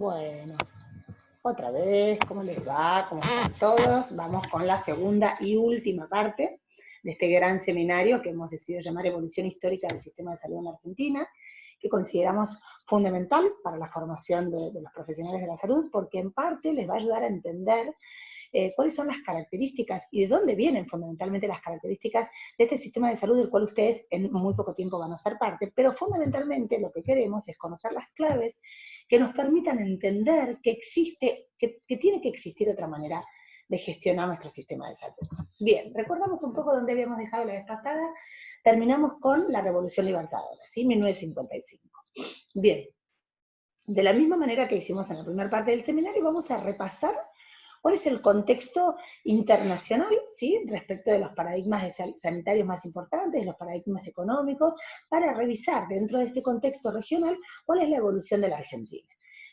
Bueno, otra vez, ¿cómo les va? ¿Cómo están todos? Vamos con la segunda y última parte de este gran seminario que hemos decidido llamar Evolución Histórica del Sistema de Salud en la Argentina, que consideramos fundamental para la formación de los profesionales de la salud, porque en parte les va a ayudar a entender cuáles son las características y de dónde vienen fundamentalmente las características de este sistema de salud del cual ustedes en muy poco tiempo van a ser parte, pero fundamentalmente lo que queremos es conocer las claves que nos permitan entender que existe, que tiene que existir otra manera de gestionar nuestro sistema de salud. Bien, recordamos un poco dónde habíamos dejado la vez pasada, terminamos con la Revolución Libertadora, ¿sí? 1955. Bien, de la misma manera que hicimos en la primera parte del seminario, vamos a repasar cuál es el contexto internacional, ¿sí?, respecto de los paradigmas sanitarios más importantes, los paradigmas económicos, para revisar dentro de este contexto regional cuál es la evolución de la Argentina.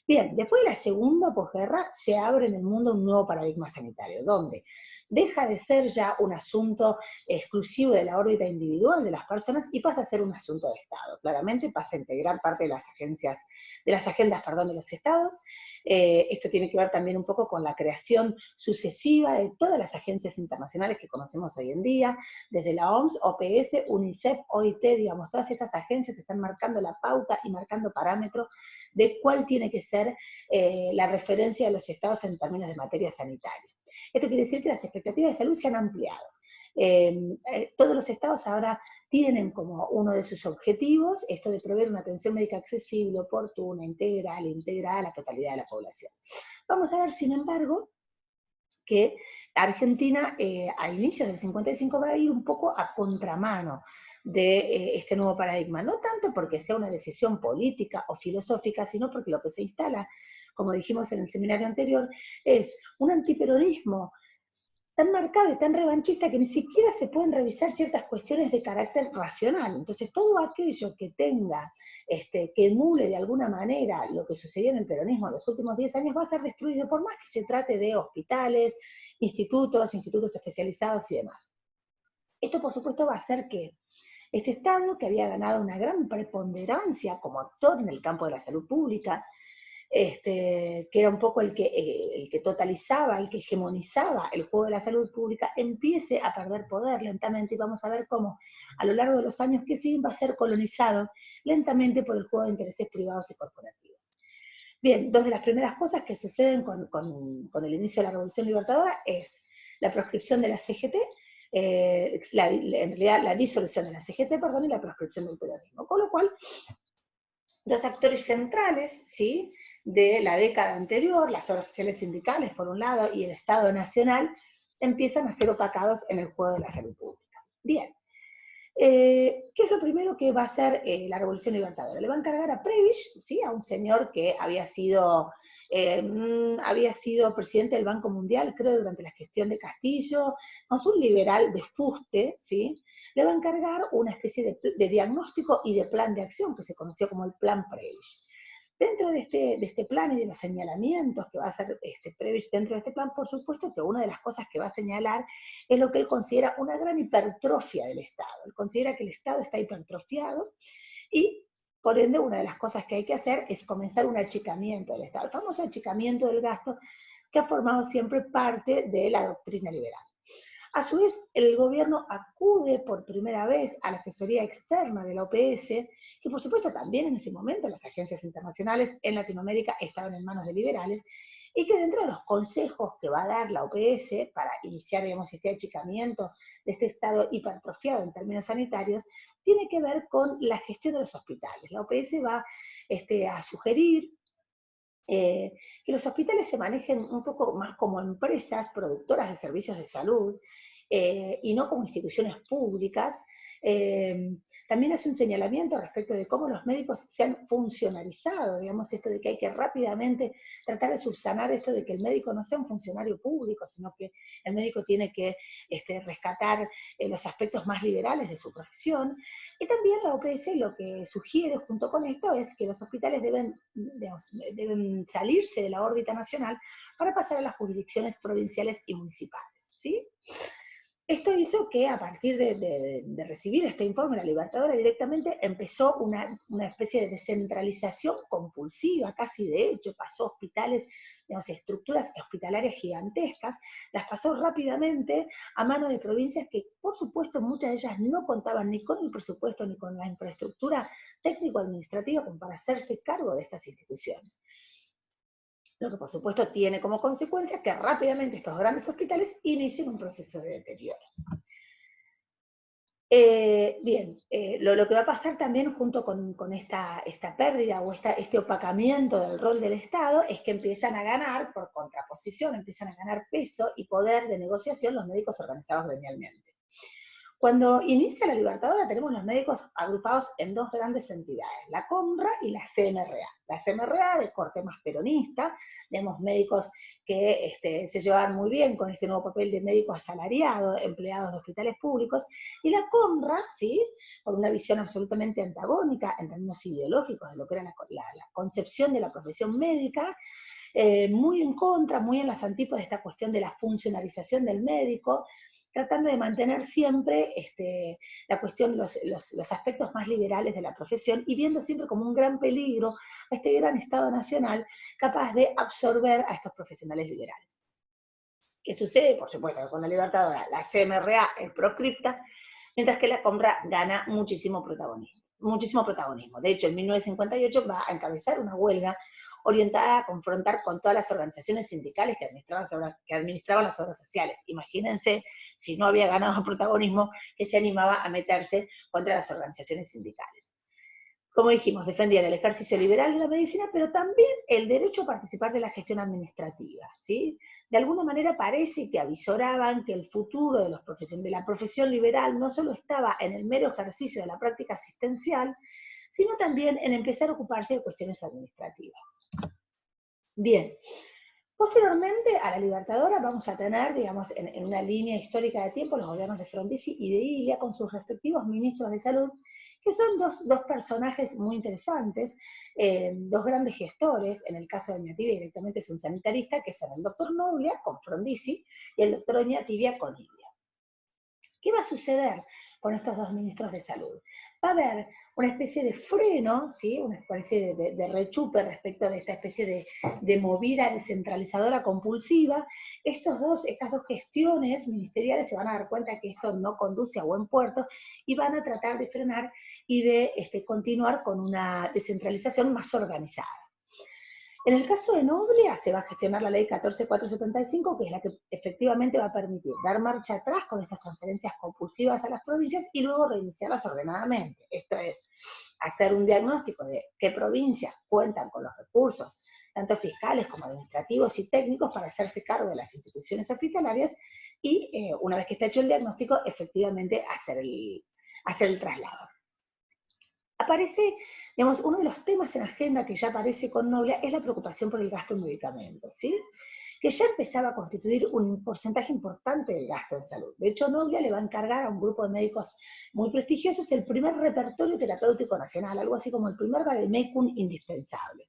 Bien, después de la segunda posguerra se abre en el mundo un nuevo paradigma sanitario, donde deja de ser ya un asunto exclusivo de la órbita individual de las personas y pasa a ser un asunto de Estado. Claramente pasa a integrar parte de las agendas, de los estados. Esto tiene que ver también un poco con la creación sucesiva de todas las agencias internacionales que conocemos hoy en día, desde la OMS, OPS, UNICEF, OIT, digamos, todas estas agencias están marcando la pauta y marcando parámetros de cuál tiene que ser la referencia de los estados en términos de materia sanitaria. Esto quiere decir que las expectativas de salud se han ampliado. Todos los estados ahora tienen como uno de sus objetivos esto de proveer una atención médica accesible, oportuna, integrada a la totalidad de la población. Vamos a ver, sin embargo, que Argentina a inicios del 55 va a ir un poco a contramano de este nuevo paradigma, no tanto porque sea una decisión política o filosófica, sino porque lo que se instala, como dijimos en el seminario anterior, es un antiperonismo tan marcado y tan revanchista que ni siquiera se pueden revisar ciertas cuestiones de carácter racional. Entonces, todo aquello que tenga, que emule de alguna manera lo que sucedió en el peronismo en los últimos 10 años va a ser destruido, por más que se trate de hospitales, institutos especializados y demás. Esto, por supuesto, va a hacer que este Estado, que había ganado una gran preponderancia como actor en el campo de la salud pública, que era un poco el que totalizaba, el que hegemonizaba el juego de la salud pública, empiece a perder poder lentamente, y vamos a ver cómo a lo largo de los años que siguen va a ser colonizado lentamente por el juego de intereses privados y corporativos. Bien, dos de las primeras cosas que suceden con el inicio de la Revolución Libertadora es la proscripción de la CGT, en realidad la disolución de la CGT, perdón, y la proscripción del peronismo, con lo cual los actores centrales, ¿sí?, de la década anterior, las obras sociales sindicales por un lado y el Estado Nacional, empiezan a ser opacados en el juego de la salud pública. Bien, ¿qué es lo primero que va a hacer la Revolución Libertadora? Le va a encargar a Prebisch, ¿sí?, a un señor que había sido presidente del Banco Mundial, creo, durante la gestión de Castillo, es un liberal de fuste, ¿sí?, le va a encargar una especie de diagnóstico y de plan de acción que se conoció como el Plan Prebisch. Dentro de este plan y de los señalamientos que va a hacer Prebisch dentro de este plan, por supuesto que una de las cosas que va a señalar es lo que él considera una gran hipertrofia del Estado. Él considera que el Estado está hipertrofiado y, por ende, una de las cosas que hay que hacer es comenzar un achicamiento del Estado, el famoso achicamiento del gasto que ha formado siempre parte de la doctrina liberal. A su vez, el gobierno acude por primera vez a la asesoría externa de la OPS, que por supuesto también en ese momento las agencias internacionales en Latinoamérica estaban en manos de liberales, y que dentro de los consejos que va a dar la OPS para iniciar, digamos, este achicamiento de este estado hipertrofiado en términos sanitarios, tiene que ver con la gestión de los hospitales. La OPS va a sugerir que los hospitales se manejen un poco más como empresas productoras de servicios de salud y no como instituciones públicas. También hace un señalamiento respecto de cómo los médicos se han funcionalizado, digamos, esto de que hay que rápidamente tratar de subsanar esto de que el médico no sea un funcionario público, sino que el médico tiene que rescatar los aspectos más liberales de su profesión. Y también la OPS lo que sugiere junto con esto es que los hospitales deben salirse de la órbita nacional para pasar a las jurisdicciones provinciales y municipales, ¿sí? Esto hizo que a partir de recibir este informe, la Libertadora directamente empezó una especie de descentralización compulsiva, casi de hecho, pasó hospitales, digamos, estructuras hospitalarias gigantescas, las pasó rápidamente a manos de provincias que, por supuesto, muchas de ellas no contaban ni con el presupuesto ni con la infraestructura técnico-administrativa como para hacerse cargo de estas instituciones. Lo que por supuesto tiene como consecuencia que rápidamente estos grandes hospitales inician un proceso de deterioro. Lo que va a pasar también junto con esta pérdida o este opacamiento del rol del Estado es que empiezan a ganar, por contraposición, empiezan a ganar peso y poder de negociación los médicos organizados gremialmente. Cuando inicia la Libertadora tenemos los médicos agrupados en dos grandes entidades, la CONRA y la CMRA. La CMRA de corte más peronista, tenemos médicos que se llevaban muy bien con este nuevo papel de médico asalariado, empleados de hospitales públicos, y la CONRA, ¿sí?, con una visión absolutamente antagónica en términos ideológicos de lo que era la concepción de la profesión médica, muy en contra, muy en las antípodas de esta cuestión de la funcionalización del médico, tratando de mantener siempre la cuestión, los aspectos más liberales de la profesión y viendo siempre como un gran peligro a este gran Estado nacional capaz de absorber a estos profesionales liberales. ¿Qué sucede? Por supuesto, con la Libertadora, la CMRA es proscripta, mientras que la CONRA gana muchísimo protagonismo. De hecho, en 1958 va a encabezar una huelga orientada a confrontar con todas las organizaciones sindicales que administraban las obras sociales. Imagínense, si no había ganado protagonismo, que se animaba a meterse contra las organizaciones sindicales. Como dijimos, defendían el ejercicio liberal de la medicina, pero también el derecho a participar de la gestión administrativa, ¿sí? De alguna manera parece que avisoraban que el futuro de la profesión liberal no solo estaba en el mero ejercicio de la práctica asistencial, sino también en empezar a ocuparse de cuestiones administrativas. Bien, posteriormente a la Libertadora vamos a tener, digamos, en una línea histórica de tiempo, los gobiernos de Frondizi y de Ilia con sus respectivos ministros de salud, que son dos personajes muy interesantes, dos grandes gestores. En el caso de Oñativi directamente es un sanitarista, que son el doctor Noglia con Frondizi y el doctor Oñativi con Ilia. ¿Qué va a suceder con estos dos ministros de salud? Va a haber una especie de freno, ¿sí?, una especie de rechupe respecto de esta especie de movida descentralizadora compulsiva. Estas dos gestiones ministeriales se van a dar cuenta que esto no conduce a buen puerto y van a tratar de frenar y de continuar con una descentralización más organizada. En el caso de Noglia se va a gestionar la ley 14475, que es la que efectivamente va a permitir dar marcha atrás con estas transferencias compulsivas a las provincias y luego reiniciarlas ordenadamente. Esto es, hacer un diagnóstico de qué provincias cuentan con los recursos, tanto fiscales como administrativos y técnicos, para hacerse cargo de las instituciones hospitalarias y, una vez que está hecho el diagnóstico, efectivamente hacer el traslado. Aparece, digamos, uno de los temas en agenda que ya aparece con Noglia es la preocupación por el gasto en medicamentos, ¿sí?, que ya empezaba a constituir un porcentaje importante del gasto en salud. De hecho, Noglia le va a encargar a un grupo de médicos muy prestigiosos el primer repertorio terapéutico nacional, algo así como el primer vademecum indispensable.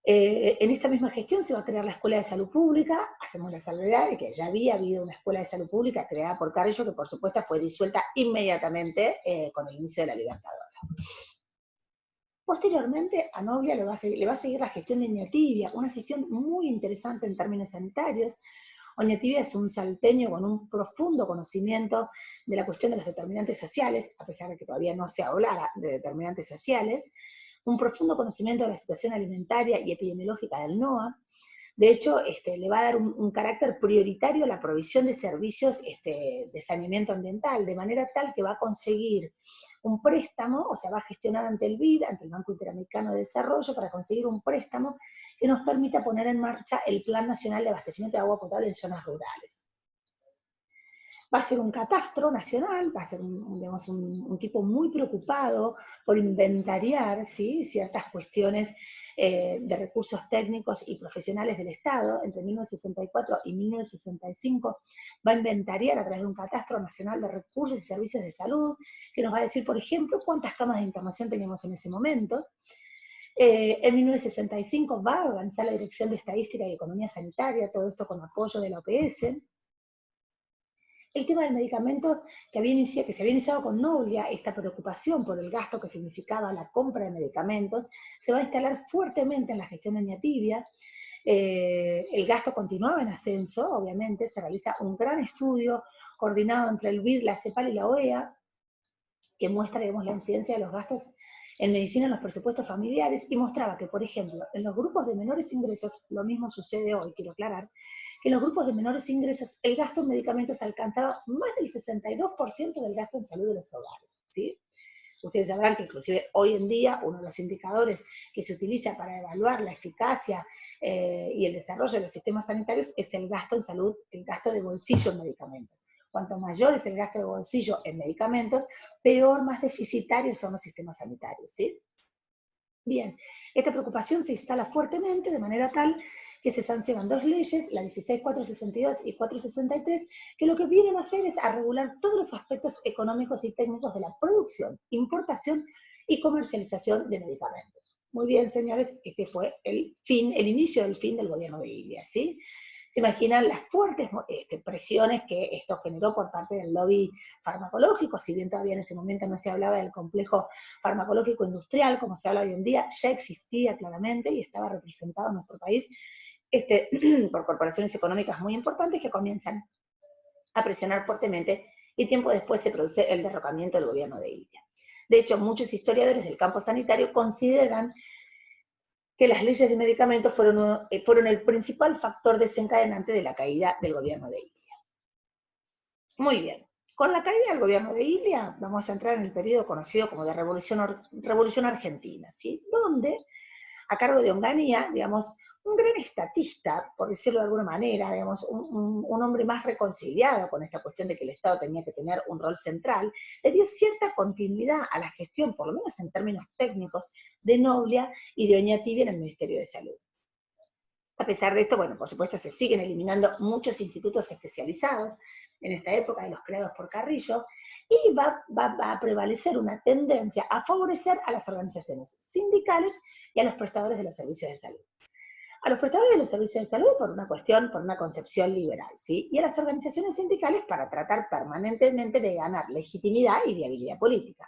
En esta misma gestión se va a crear la Escuela de Salud Pública. Hacemos la salvedad de que ya había habido una Escuela de Salud Pública creada por Carrillo, que por supuesto fue disuelta inmediatamente con el inicio de la Libertadora. Posteriormente a Noglia le va a seguir la gestión de Oñativi, una gestión muy interesante en términos sanitarios. Oñativi es un salteño con un profundo conocimiento de la cuestión de los determinantes sociales, a pesar de que todavía no se hablara de determinantes sociales, un profundo conocimiento de la situación alimentaria y epidemiológica del NOA. De hecho, le va a dar un carácter prioritario a la provisión de servicios de saneamiento ambiental, de manera tal que va a conseguir un préstamo, o sea, va a gestionar ante el BID, ante el Banco Interamericano de Desarrollo, para conseguir un préstamo que nos permita poner en marcha el Plan Nacional de Abastecimiento de Agua Potable en zonas rurales. Va a ser un catastro nacional, va a ser un tipo muy preocupado por inventariar, ¿sí?, ciertas cuestiones de recursos técnicos y profesionales del Estado. Entre 1964 y 1965 va a inventariar a través de un catastro nacional de recursos y servicios de salud, que nos va a decir, por ejemplo, cuántas camas de internación teníamos en ese momento. En 1965 va a organizar la Dirección de Estadística y Economía Sanitaria, todo esto con apoyo de la OPS. El tema del medicamento que se había iniciado con Noblia, esta preocupación por el gasto que significaba la compra de medicamentos, se va a instalar fuertemente en la gestión de Oñatibia. El gasto continuaba en ascenso, obviamente, se realiza un gran estudio coordinado entre el BID, la CEPAL y la OEA, que muestra, digamos, la incidencia de los gastos en medicina en los presupuestos familiares y mostraba que, por ejemplo, en los grupos de menores ingresos, lo mismo sucede hoy, quiero aclarar, que en los grupos de menores ingresos el gasto en medicamentos alcanzaba más del 62% del gasto en salud de los hogares, ¿sí? Ustedes sabrán que inclusive hoy en día uno de los indicadores que se utiliza para evaluar la eficacia y el desarrollo de los sistemas sanitarios es el gasto en salud, el gasto de bolsillo en medicamentos. Cuanto mayor es el gasto de bolsillo en medicamentos, peor, más deficitarios son los sistemas sanitarios, ¿sí? Bien, esta preocupación se instala fuertemente de manera tal que se sancionan dos leyes, la 16.462 y 463, que lo que vienen a hacer es a regular todos los aspectos económicos y técnicos de la producción, importación y comercialización de medicamentos. Muy bien, señores, este fue el inicio del fin del gobierno de Ilia, ¿sí? Se imaginan las fuertes presiones que esto generó por parte del lobby farmacológico, si bien todavía en ese momento no se hablaba del complejo farmacológico industrial, como se habla hoy en día, ya existía claramente y estaba representado en nuestro país por corporaciones económicas muy importantes que comienzan a presionar fuertemente y tiempo después se produce el derrocamiento del gobierno de Ilia. De hecho, muchos historiadores del campo sanitario consideran que las leyes de medicamentos fueron el principal factor desencadenante de la caída del gobierno de Ilia. Muy bien. Con la caída del gobierno de Ilia, vamos a entrar en el periodo conocido como de Revolución Argentina, ¿sí? Donde, a cargo de Onganía, digamos, un gran estatista, por decirlo de alguna manera, digamos, un hombre más reconciliado con esta cuestión de que el Estado tenía que tener un rol central, le dio cierta continuidad a la gestión, por lo menos en términos técnicos, de Noblia y de Oñatibia en el Ministerio de Salud. A pesar de esto, bueno, por supuesto se siguen eliminando muchos institutos especializados en esta época de los creados por Carrillo, y va a prevalecer una tendencia a favorecer a las organizaciones sindicales y a los prestadores de los servicios de salud. A los prestadores de los servicios de salud por una concepción liberal, ¿sí? Y a las organizaciones sindicales para tratar permanentemente de ganar legitimidad y viabilidad política.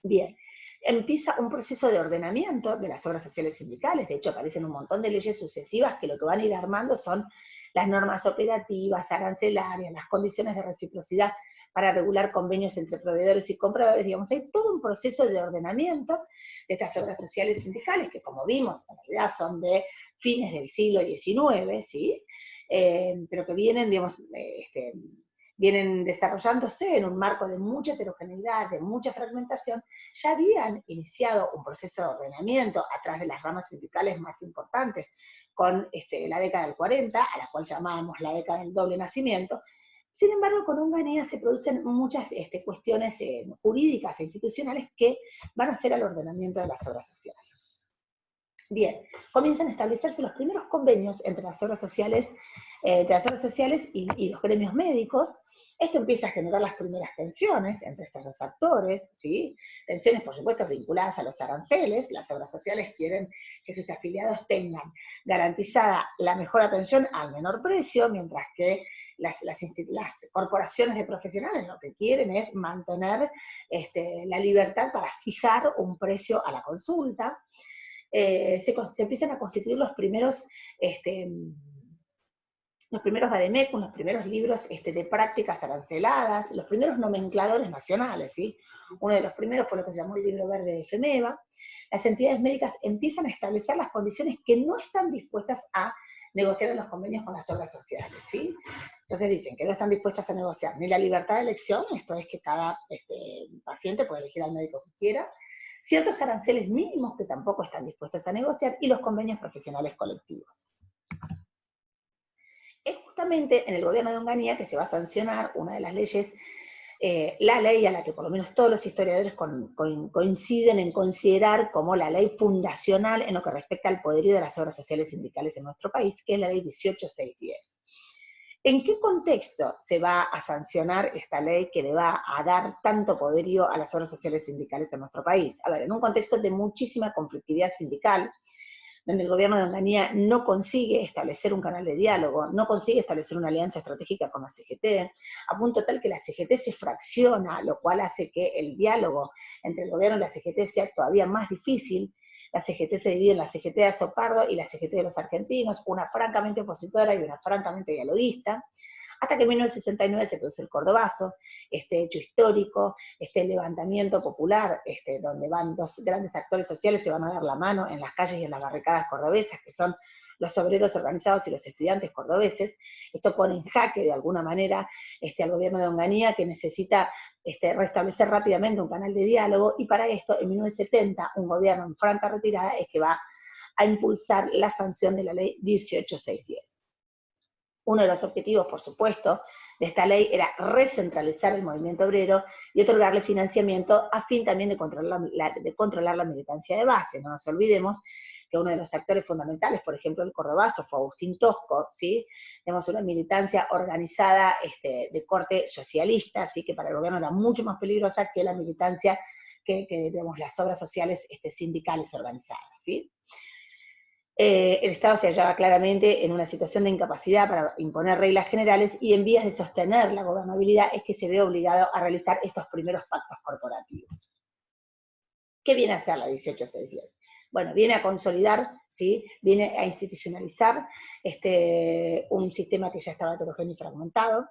Bien, empieza un proceso de ordenamiento de las obras sociales sindicales. De hecho, aparecen un montón de leyes sucesivas que lo que van a ir armando son las normas operativas, arancelarias, las condiciones de reciprocidad para regular convenios entre proveedores y compradores. Digamos, hay todo un proceso de ordenamiento de estas obras sociales sindicales que, como vimos, en realidad son de fines del siglo XIX, ¿sí? Pero que vienen, digamos, vienen desarrollándose en un marco de mucha heterogeneidad, de mucha fragmentación. Ya habían iniciado un proceso de ordenamiento a través de las ramas sindicales más importantes, con la década del 40, a la cual llamábamos la década del doble nacimiento. Sin embargo, con Onganía se producen muchas cuestiones jurídicas e institucionales que van a hacer al ordenamiento de las obras sociales. Bien, comienzan a establecerse los primeros convenios entre las obras sociales, y los gremios médicos. Esto empieza a generar las primeras tensiones entre estos dos actores, ¿sí? Tensiones, por supuesto, vinculadas a los aranceles. Las obras sociales quieren que sus afiliados tengan garantizada la mejor atención al menor precio, mientras que las corporaciones de profesionales lo que quieren es mantener la libertad para fijar un precio a la consulta. Se empiezan a constituir los primeros vademecum, los primeros libros de prácticas aranceladas, los primeros nomencladores nacionales, ¿sí? Uno de los primeros fue lo que se llamó el Libro Verde de FEMEVA. Las entidades médicas empiezan a establecer las condiciones que no están dispuestas a negociar en los convenios con las obras sociales, ¿sí? Entonces dicen que no están dispuestas a negociar ni la libertad de elección, esto es que cada paciente puede elegir al médico que quiera, ciertos aranceles mínimos que tampoco están dispuestos a negociar, y los convenios profesionales colectivos. Es justamente en el gobierno de Onganía que se va a sancionar una de las leyes, la ley a la que por lo menos todos los historiadores coinciden en considerar como la ley fundacional en lo que respecta al poderío de las obras sociales sindicales en nuestro país, que es la ley 18610. ¿En qué contexto se va a sancionar esta ley que le va a dar tanto poderío a las obras sociales sindicales en nuestro país? A ver, en un contexto de muchísima conflictividad sindical, donde el gobierno de Onganía no consigue establecer un canal de diálogo, no consigue establecer una alianza estratégica con la CGT, a punto tal que la CGT se fracciona, lo cual hace que el diálogo entre el gobierno y la CGT sea todavía más difícil. La CGT se divide en la CGT de Azopardo y la CGT de los argentinos, una francamente opositora y una francamente dialoguista, hasta que en 1969 se produce el Cordobazo, este hecho histórico, este levantamiento popular, donde van dos grandes actores sociales, se van a dar la mano en las calles y en las barricadas cordobesas, que son los obreros organizados y los estudiantes cordobeses. Esto pone en jaque, de alguna manera, al gobierno de Onganía, que necesita restablecer rápidamente un canal de diálogo, y para esto, en 1970, un gobierno en franca retirada es que va a impulsar la sanción de la ley 18610. Uno de los objetivos, por supuesto, de esta ley era recentralizar el movimiento obrero y otorgarle financiamiento a fin también de controlar la militancia de base. No nos olvidemos que uno de los actores fundamentales, por ejemplo, el Cordobazo, fue Agustín Tosco, ¿sí? Tenemos una militancia organizada de corte socialista, así que para el gobierno era mucho más peligrosa que la militancia que digamos, las obras sociales sindicales organizadas, ¿sí? El Estado se hallaba claramente en una situación de incapacidad para imponer reglas generales, y en vías de sostener la gobernabilidad es que se ve obligado a realizar estos primeros pactos corporativos. ¿Qué viene a hacer la 18610? Bueno, viene a consolidar, ¿sí? Viene a institucionalizar un sistema que ya estaba heterogéneo y fragmentado.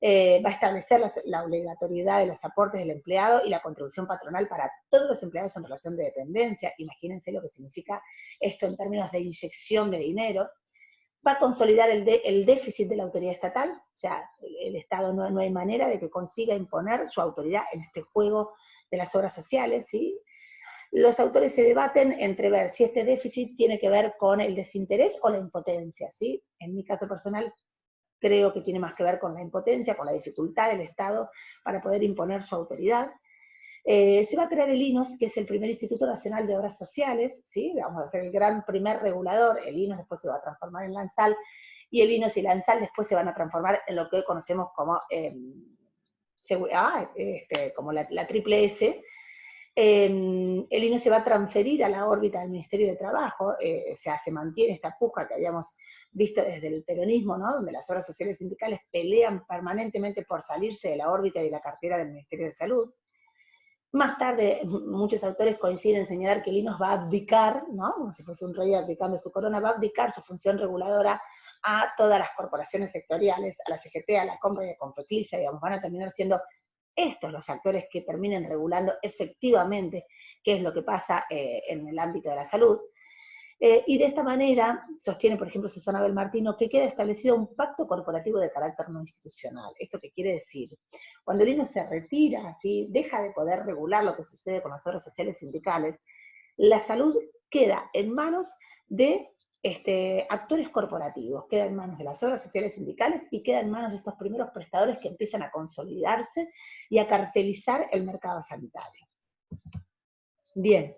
Va a establecer la obligatoriedad de los aportes del empleado y la contribución patronal para todos los empleados en relación de dependencia. Imagínense lo que significa esto en términos de inyección de dinero. Va a consolidar el déficit de la autoridad estatal, o sea, el Estado no hay manera de que consiga imponer su autoridad en este juego de las obras sociales, ¿sí? Los autores se debaten entre ver si este déficit tiene que ver con el desinterés o la impotencia, ¿sí? En mi caso personal, creo que tiene más que ver con la impotencia, con la dificultad del Estado para poder imponer su autoridad. Se va a crear el INOS, que es el primer Instituto Nacional de Obras Sociales, ¿sí? Vamos a ser el gran primer regulador. El INOS después se va a transformar en LANSAL, y el INOS y LANSAL después se van a transformar en lo que hoy conocemos como, como la triple S. El INOS se va a transferir a la órbita del Ministerio de Trabajo, o sea, se mantiene esta puja que habíamos visto desde el peronismo, ¿no? Donde las obras sociales sindicales pelean permanentemente por salirse de la órbita y de la cartera del Ministerio de Salud. Más tarde, muchos autores coinciden en señalar que el INOS va a abdicar, ¿no? Como si fuese un rey abdicando su corona, va a abdicar su función reguladora a todas las corporaciones sectoriales, a la CGT, a la Compra y a Confeclisa, digamos, van a terminar siendo estos los actores que terminen regulando efectivamente qué es lo que pasa en el ámbito de la salud. Y de esta manera, sostiene, por ejemplo, Susana Belmartino, que queda establecido un pacto corporativo de carácter no institucional. ¿Esto qué quiere decir? Cuando el INOS se retira, ¿sí? Deja de poder regular lo que sucede con las obras sociales sindicales, la salud queda en manos de actores corporativos, queda en manos de las obras sociales sindicales y queda en manos de estos primeros prestadores que empiezan a consolidarse y a cartelizar el mercado sanitario. Bien.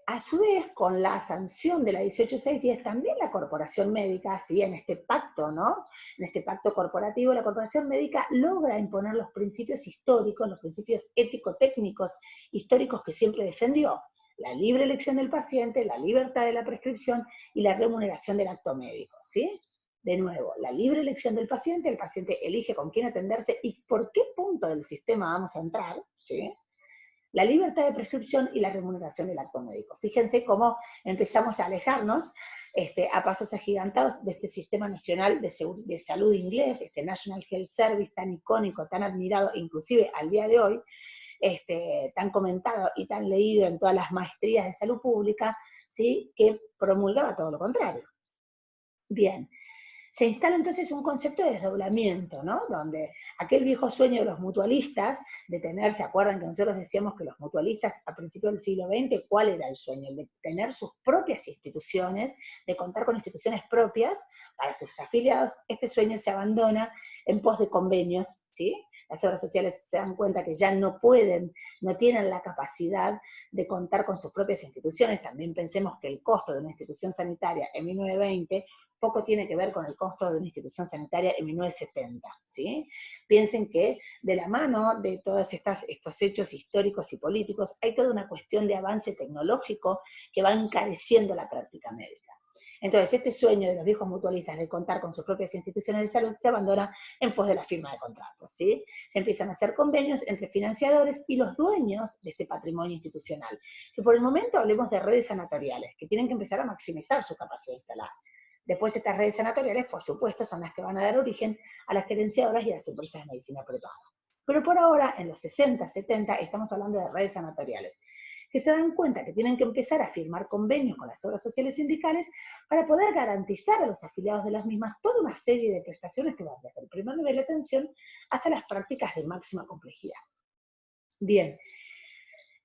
A su vez, con la sanción de la 18610, también la corporación médica, ¿sí? En este pacto, ¿no? En este pacto corporativo, la corporación médica logra imponer los principios históricos, los principios ético-técnicos históricos que siempre defendió: la libre elección del paciente, la libertad de la prescripción y la remuneración del acto médico, ¿sí? De nuevo, la libre elección del paciente, el paciente elige con quién atenderse y por qué punto del sistema vamos a entrar, ¿sí? La libertad de prescripción y la remuneración del acto médico. Fíjense cómo empezamos a alejarnos a pasos agigantados de este sistema nacional de salud inglés, este National Health Service tan icónico, tan admirado, inclusive al día de hoy, tan comentado y tan leído en todas las maestrías de salud pública, ¿sí? Que promulgaba todo lo contrario. Bien. Se instala entonces un concepto de desdoblamiento, ¿no? Donde aquel viejo sueño de los mutualistas, de tener, ¿se acuerdan que nosotros decíamos que los mutualistas a principios del siglo XX, cuál era el sueño? El de tener sus propias instituciones, de contar con instituciones propias para sus afiliados. Este sueño se abandona en pos de convenios, ¿sí? Las obras sociales se dan cuenta que ya no pueden, no tienen la capacidad de contar con sus propias instituciones. También pensemos que el costo de una institución sanitaria en 1920 poco tiene que ver con el costo de una institución sanitaria en 1970, ¿sí? Piensen que de la mano de todos estos hechos históricos y políticos hay toda una cuestión de avance tecnológico que va encareciendo la práctica médica. Entonces, este sueño de los viejos mutualistas de contar con sus propias instituciones de salud se abandona en pos de la firma de contratos, ¿sí? Se empiezan a hacer convenios entre financiadores y los dueños de este patrimonio institucional, que por el momento hablemos de redes sanatoriales, que tienen que empezar a maximizar su capacidad instalada. Después estas redes sanatoriales, por supuesto, son las que van a dar origen a las gerenciadoras y a las empresas de medicina privada. Pero por ahora, en los 60, 70, estamos hablando de redes sanatoriales, que se dan cuenta que tienen que empezar a firmar convenios con las obras sociales sindicales para poder garantizar a los afiliados de las mismas toda una serie de prestaciones que van desde el primer nivel de atención hasta las prácticas de máxima complejidad. Bien,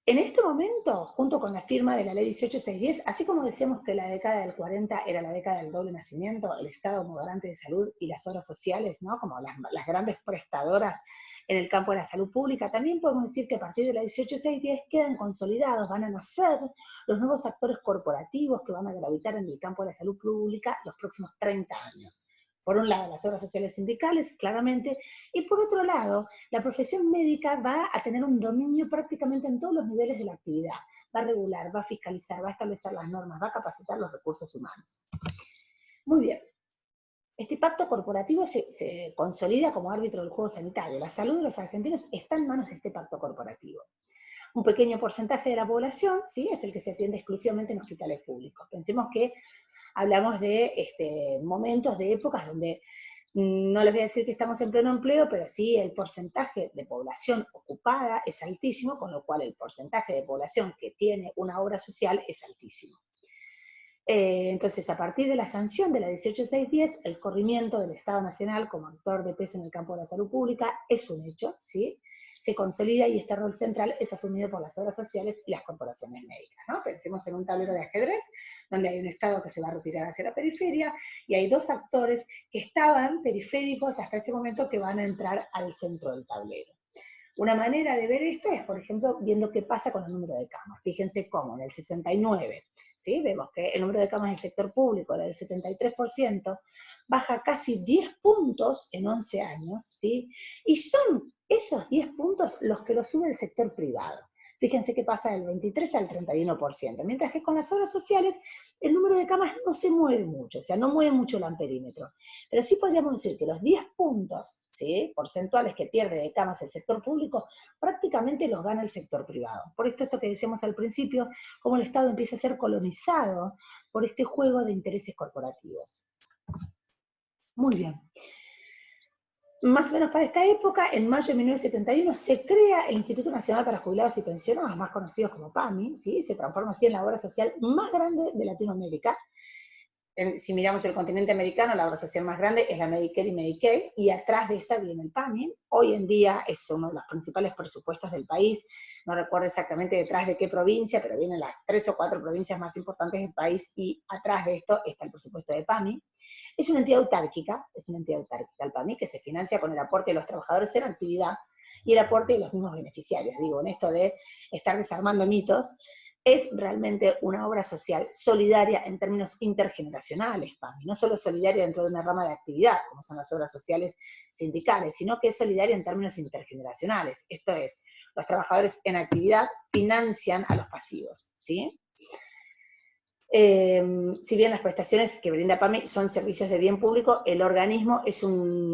en este momento, junto con la firma de la ley 18610, así como decíamos que la década del 40 era la década del doble nacimiento, el Estado como garante de salud y las obras sociales, ¿no?, como las grandes prestadoras en el campo de la salud pública, también podemos decir que a partir de la 18610 quedan consolidados, van a nacer los nuevos actores corporativos que van a gravitar en el campo de la salud pública los próximos 30 años. Por un lado, las obras sociales sindicales, claramente, y por otro lado, la profesión médica va a tener un dominio prácticamente en todos los niveles de la actividad. Va a regular, va a fiscalizar, va a establecer las normas, va a capacitar los recursos humanos. Muy bien. Este pacto corporativo se consolida como árbitro del juego sanitario. La salud de los argentinos está en manos de este pacto corporativo. Un pequeño porcentaje de la población, ¿sí?, es el que se atiende exclusivamente en hospitales públicos. Pensemos que hablamos de momentos, de épocas donde no les voy a decir que estamos en pleno empleo, pero sí el porcentaje de población ocupada es altísimo, con lo cual el porcentaje de población que tiene una obra social es altísimo. Entonces, a partir de la sanción de la 18610, el corrimiento del Estado Nacional como actor de peso en el campo de la salud pública es un hecho, ¿sí? Se consolida y este rol central es asumido por las obras sociales y las corporaciones médicas, ¿no? Pensemos en un tablero de ajedrez, donde hay un Estado que se va a retirar hacia la periferia, y hay dos actores que estaban periféricos hasta ese momento que van a entrar al centro del tablero. Una manera de ver esto es, por ejemplo, viendo qué pasa con el número de camas. Fíjense cómo en el 69, ¿sí?, vemos que el número de camas del sector público del 73% baja casi 10 puntos en 11 años, ¿sí? Y son esos 10 puntos los que lo sube el sector privado. Fíjense que pasa del 23 al 31%, mientras que con las obras sociales el número de camas no se mueve mucho, o sea, no mueve mucho el amperímetro. Pero sí podríamos decir que los 10 puntos, ¿sí?, porcentuales que pierde de camas el sector público, prácticamente los gana el sector privado. Por esto que decíamos al principio, cómo el Estado empieza a ser colonizado por este juego de intereses corporativos. Muy bien. Más o menos para esta época, en mayo de 1971, se crea el Instituto Nacional para Jubilados y Pensionados, más conocidos como PAMI, ¿sí? Se transforma así en la obra social más grande de Latinoamérica. Si miramos el continente americano, la obra social más grande es la Medicare y Medicaid, y atrás de esta viene el PAMI. Hoy en día es uno de los principales presupuestos del país, no recuerdo exactamente detrás de qué provincia, pero vienen las 3 o 4 provincias más importantes del país, y atrás de esto está el presupuesto de PAMI. Es una entidad autárquica, el PAMI, que se financia con el aporte de los trabajadores en actividad y el aporte de los mismos beneficiarios. Digo, en esto de estar desarmando mitos, es realmente una obra social solidaria en términos intergeneracionales, PAMI, no solo solidaria dentro de una rama de actividad, como son las obras sociales sindicales, sino que es solidaria en términos intergeneracionales. Esto es, los trabajadores en actividad financian a los pasivos, ¿sí? Si bien las prestaciones que brinda PAMI son servicios de bien público, el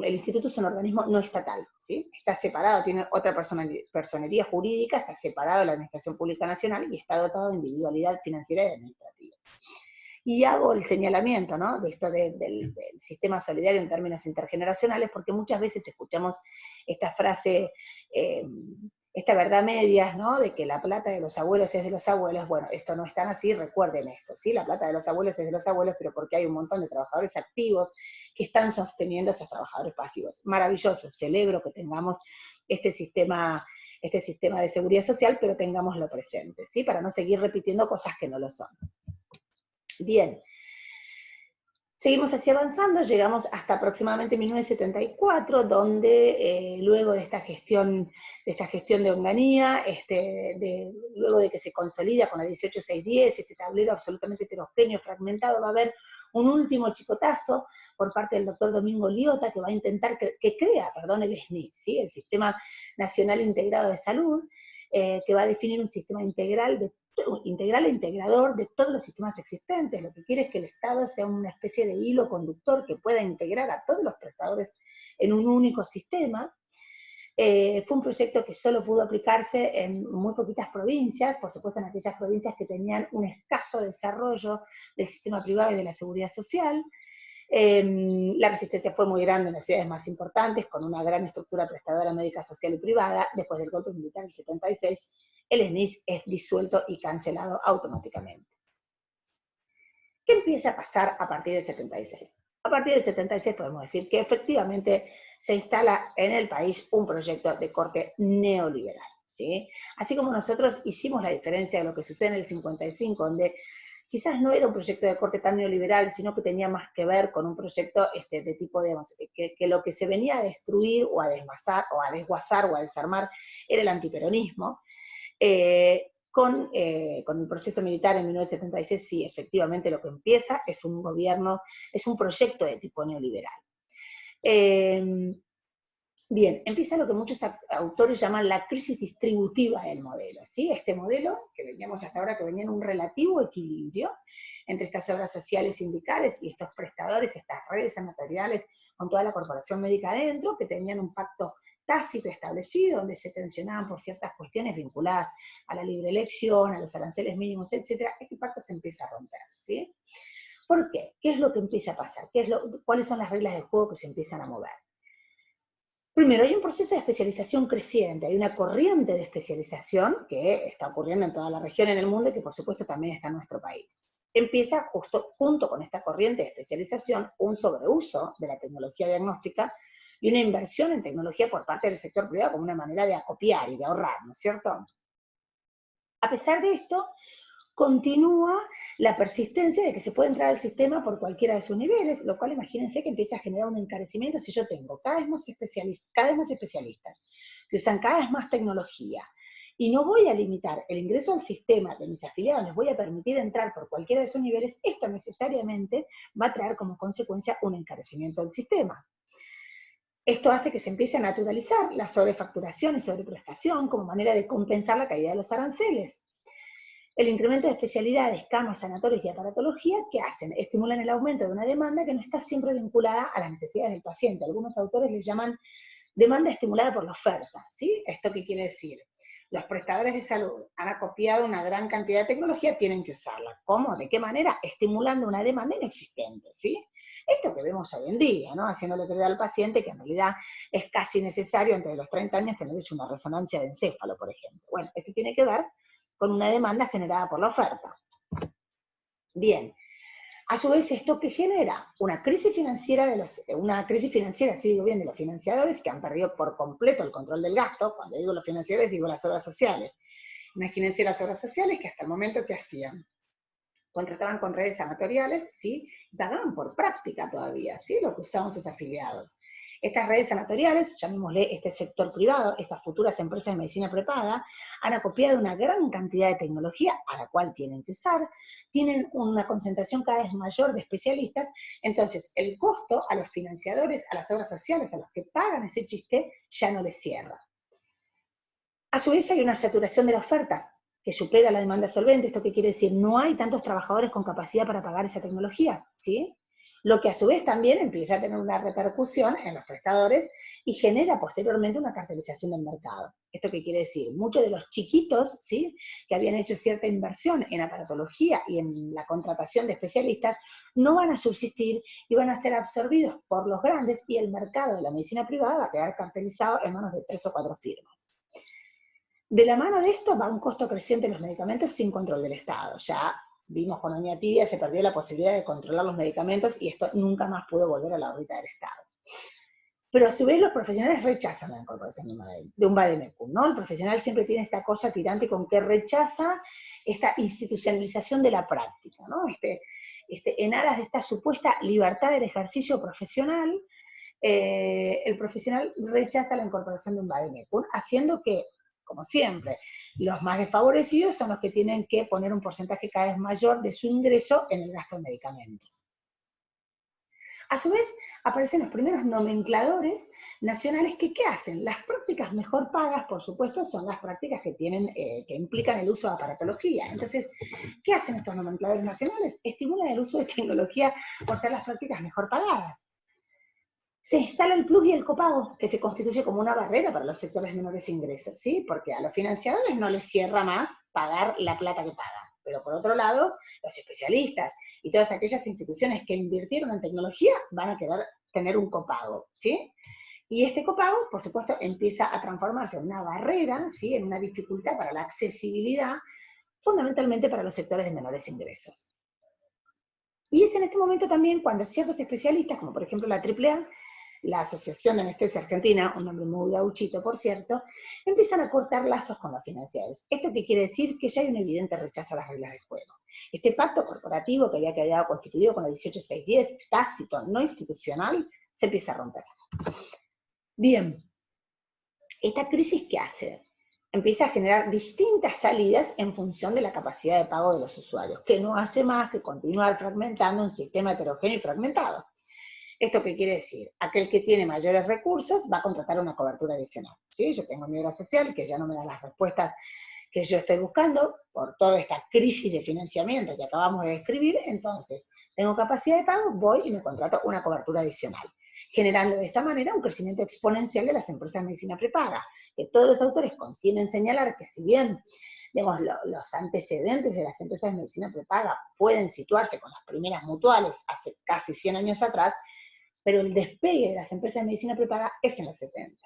instituto es un organismo no estatal, ¿sí? Está separado, tiene otra personería jurídica, está separado de la Administración Pública Nacional y está dotado de individualidad financiera y administrativa. Y hago el señalamiento, ¿no?, de esto del sistema solidario en términos intergeneracionales, porque muchas veces escuchamos esta frase, esta verdad medias, ¿no?, de que la plata de los abuelos es de los abuelos. Bueno, esto no es tan así, recuerden esto, ¿sí? La plata de los abuelos es de los abuelos, pero porque hay un montón de trabajadores activos que están sosteniendo a esos trabajadores pasivos. Maravilloso, celebro que tengamos este sistema de seguridad social, pero tengámoslo presente, ¿sí?, para no seguir repitiendo cosas que no lo son. Bien. Seguimos así avanzando, llegamos hasta aproximadamente 1974, donde luego de esta gestión de Onganía, luego de que se consolida con la 18610, este tablero absolutamente heterogéneo, fragmentado, va a haber un último chicotazo por parte del doctor Domingo Liota, que va a intentar, que crea, perdón, el SNI, ¿sí? El Sistema Nacional Integrado de Salud, que va a definir un sistema integral e integrador de todos los sistemas existentes. Lo que quiere es que el Estado sea una especie de hilo conductor que pueda integrar a todos los prestadores en un único sistema. Fue un proyecto que solo pudo aplicarse en muy poquitas provincias, por supuesto en aquellas provincias que tenían un escaso desarrollo del sistema privado y de la seguridad social. La resistencia fue muy grande en las ciudades más importantes, con una gran estructura prestadora médica social y privada. Después del golpe militar del 76, el SNIS es disuelto y cancelado automáticamente. ¿Qué empieza a pasar a partir del 76? A partir del 76 podemos decir que efectivamente se instala en el país un proyecto de corte neoliberal, ¿sí? Así como nosotros hicimos la diferencia de lo que sucede en el 55, donde quizás no era un proyecto de corte tan neoliberal, sino que tenía más que ver con un proyecto de tipo, digamos, que lo que se venía a destruir o a desguazar o a desarmar era el antiperonismo. Con el proceso militar en 1976, sí, efectivamente lo que empieza es un gobierno, es un proyecto de tipo neoliberal. Bien, empieza lo que muchos autores llaman la crisis distributiva del modelo, ¿sí? Este modelo, que veníamos hasta ahora, que venía en un relativo equilibrio entre estas obras sociales sindicales y estos prestadores, estas redes sanatoriales, con toda la corporación médica adentro, que tenían un pacto tácito establecido, donde se tensionaban por ciertas cuestiones vinculadas a la libre elección, a los aranceles mínimos, etc. Este pacto se empieza a romper, ¿sí? ¿Por qué? ¿Qué es lo que empieza a pasar? ¿Cuáles son las reglas del juego que se empiezan a mover? Primero, hay un proceso de especialización creciente, hay una corriente de especialización que está ocurriendo en toda la región, en el mundo, y que por supuesto también está en nuestro país. Empieza justo junto con esta corriente de especialización un sobreuso de la tecnología diagnóstica y una inversión en tecnología por parte del sector privado como una manera de acopiar y de ahorrar, ¿no es cierto? A pesar de esto, continúa la persistencia de que se puede entrar al sistema por cualquiera de sus niveles, lo cual imagínense que empieza a generar un encarecimiento si yo tengo cada vez más especialistas que usan cada vez más tecnología, y no voy a limitar el ingreso al sistema de mis afiliados, les voy a permitir entrar por cualquiera de sus niveles, esto necesariamente va a traer como consecuencia un encarecimiento del sistema. Esto hace que se empiece a naturalizar la sobrefacturación y sobreprestación como manera de compensar la caída de los aranceles. El incremento de especialidades, camas, sanatorios y aparatología, ¿qué hacen? Estimulan el aumento de una demanda que no está siempre vinculada a las necesidades del paciente. Algunos autores le llaman demanda estimulada por la oferta, ¿sí? ¿Esto qué quiere decir? Los prestadores de salud han acopiado una gran cantidad de tecnología, tienen que usarla. ¿Cómo? ¿De qué manera? Estimulando una demanda inexistente, ¿sí? Esto que vemos hoy en día, ¿no? Haciéndole creer al paciente que en realidad es casi necesario antes de los 30 años tener hecho una resonancia de encéfalo, por ejemplo. Bueno, esto tiene que ver con una demanda generada por la oferta. Bien, a su vez, ¿esto qué genera? Una crisis financiera, sí digo bien, de los financiadores que han perdido por completo el control del gasto. Cuando digo los financiadores, digo las obras sociales. Imagínense las obras sociales que hasta el momento, ¿qué hacían? Contrataban con redes sanatoriales, ¿sí? Y pagaban por práctica todavía, ¿sí? Lo que usaban sus afiliados. Estas redes sanatoriales, llamémosle este sector privado, estas futuras empresas de medicina prepaga, han acopiado una gran cantidad de tecnología a la cual tienen que usar, tienen una concentración cada vez mayor de especialistas, entonces el costo a los financiadores, a las obras sociales, a los que pagan ese chiste, ya no les cierra. A su vez hay una saturación de la oferta, que supera la demanda solvente. ¿Esto qué quiere decir? No hay tantos trabajadores con capacidad para pagar esa tecnología, ¿sí? Lo que a su vez también empieza a tener una repercusión en los prestadores y genera posteriormente una cartelización del mercado. ¿Esto qué quiere decir? Muchos de los chiquitos, ¿sí?, que habían hecho cierta inversión en aparatología y en la contratación de especialistas, no van a subsistir y van a ser absorbidos por los grandes, y el mercado de la medicina privada va a quedar cartelizado en manos de 3 o 4 firmas. De la mano de esto va un costo creciente de los medicamentos sin control del Estado. Ya vimos con Doña Tibia, se perdió la posibilidad de controlar los medicamentos y esto nunca más pudo volver a la órbita del Estado. Pero a su vez los profesionales rechazan la incorporación de un vademecum, ¿no? El profesional siempre tiene esta cosa tirante con que rechaza esta institucionalización de la práctica, ¿no? En aras de esta supuesta libertad del ejercicio profesional, el profesional rechaza la incorporación de un vademecum, haciendo que, como siempre, los más desfavorecidos son los que tienen que poner un porcentaje cada vez mayor de su ingreso en el gasto de medicamentos. A su vez, aparecen los primeros nomencladores nacionales que, ¿qué hacen? Las prácticas mejor pagas, por supuesto, son las prácticas que que implican el uso de aparatología. Entonces, ¿qué hacen estos nomencladores nacionales? Estimulan el uso de tecnología por ser las prácticas mejor pagadas. Se instala el plus y el copago, que se constituye como una barrera para los sectores de menores ingresos, ¿sí? Porque a los financiadores no les cierra más pagar la plata que pagan. Pero por otro lado, los especialistas y todas aquellas instituciones que invirtieron en tecnología van a querer tener un copago, ¿sí? Y este copago, por supuesto, empieza a transformarse en una barrera, ¿sí? En una dificultad para la accesibilidad, fundamentalmente para los sectores de menores ingresos. Y es en este momento también cuando ciertos especialistas, como por ejemplo la AAA, la Asociación de Anestesia Argentina, un nombre muy gauchito, por cierto, empiezan a cortar lazos con los financiadores. ¿Esto qué quiere decir? Que ya hay un evidente rechazo a las reglas del juego. Este pacto corporativo que había quedado constituido con la 18610, tácito, no institucional, se empieza a romper. Bien, ¿esta crisis qué hace? Empieza a generar distintas salidas en función de la capacidad de pago de los usuarios, que no hace más que continuar fragmentando un sistema heterogéneo y fragmentado. ¿Esto qué quiere decir? Aquel que tiene mayores recursos va a contratar una cobertura adicional. ¿Sí? Yo tengo mi obra social que ya no me da las respuestas que yo estoy buscando por toda esta crisis de financiamiento que acabamos de describir, entonces tengo capacidad de pago, voy y me contrato una cobertura adicional, generando de esta manera un crecimiento exponencial de las empresas de medicina prepaga, que todos los autores coinciden en señalar que si bien digamos, los antecedentes de las empresas de medicina prepaga pueden situarse con las primeras mutuales hace casi 100 años atrás, pero el despegue de las empresas de medicina prepaga es en los 70.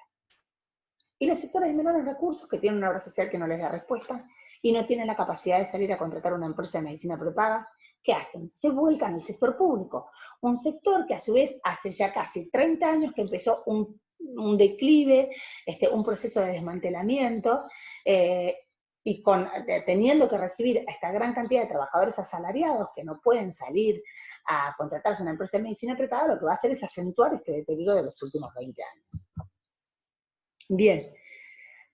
Y los sectores de menores recursos, que tienen una obra social que no les da respuesta, y no tienen la capacidad de salir a contratar una empresa de medicina prepaga, ¿qué hacen? Se vuelcan al sector público, un sector que a su vez hace ya casi 30 años que empezó un declive, un proceso de desmantelamiento, y teniendo que recibir a esta gran cantidad de trabajadores asalariados que no pueden salir a contratarse una empresa de medicina prepaga, lo que va a hacer es acentuar este deterioro de los últimos 20 años. Bien,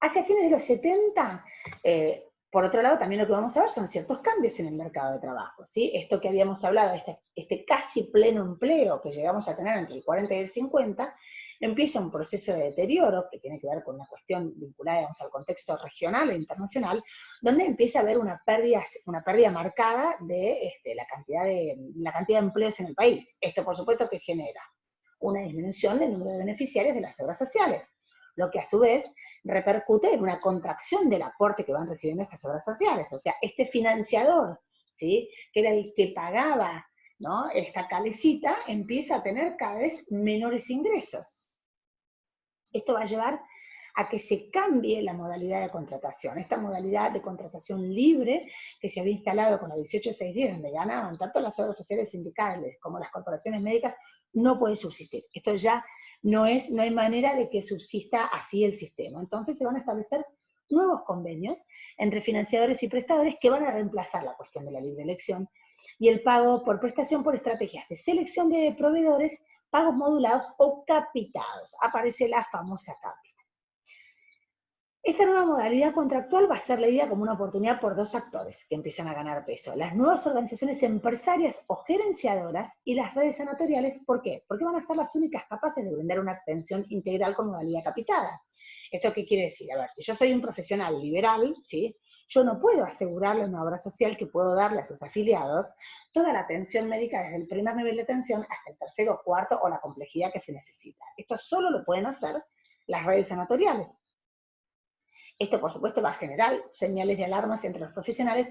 hacia fines de los 70, por otro lado, también lo que vamos a ver son ciertos cambios en el mercado de trabajo, ¿sí? Esto que habíamos hablado, este casi pleno empleo que llegamos a tener entre el 40 y el 50, empieza un proceso de deterioro que tiene que ver con una cuestión vinculada, digamos, al contexto regional e internacional, donde empieza a haber una pérdida marcada de la cantidad de empleos en el país. Esto, por supuesto, que genera una disminución del número de beneficiarios de las obras sociales, lo que a su vez repercute en una contracción del aporte que van recibiendo estas obras sociales. O sea, este financiador, ¿sí?, que era el que pagaba, ¿no?, esta calecita, empieza a tener cada vez menores ingresos. Esto va a llevar a que se cambie la modalidad de contratación. Esta modalidad de contratación libre que se había instalado con la 18610, donde ganaban tanto las obras sociales sindicales como las corporaciones médicas, no puede subsistir. Esto ya no hay manera de que subsista así el sistema. Entonces se van a establecer nuevos convenios entre financiadores y prestadores que van a reemplazar la cuestión de la libre elección y el pago por prestación por estrategias de selección de proveedores, pagos modulados o capitados. Aparece la famosa capita. Esta nueva modalidad contractual va a ser leída como una oportunidad por dos actores que empiezan a ganar peso: las nuevas organizaciones empresarias o gerenciadoras y las redes sanatoriales. ¿Por qué? Porque van a ser las únicas capaces de brindar una atención integral con modalidad capitada. ¿Esto qué quiere decir? A ver, si yo soy un profesional liberal, ¿sí?, yo no puedo asegurarle a una obra social que puedo darle a sus afiliados toda la atención médica desde el primer nivel de atención hasta el tercero o cuarto o la complejidad que se necesita. Esto solo lo pueden hacer las redes sanatoriales. Esto, por supuesto, va a generar señales de alarmas entre los profesionales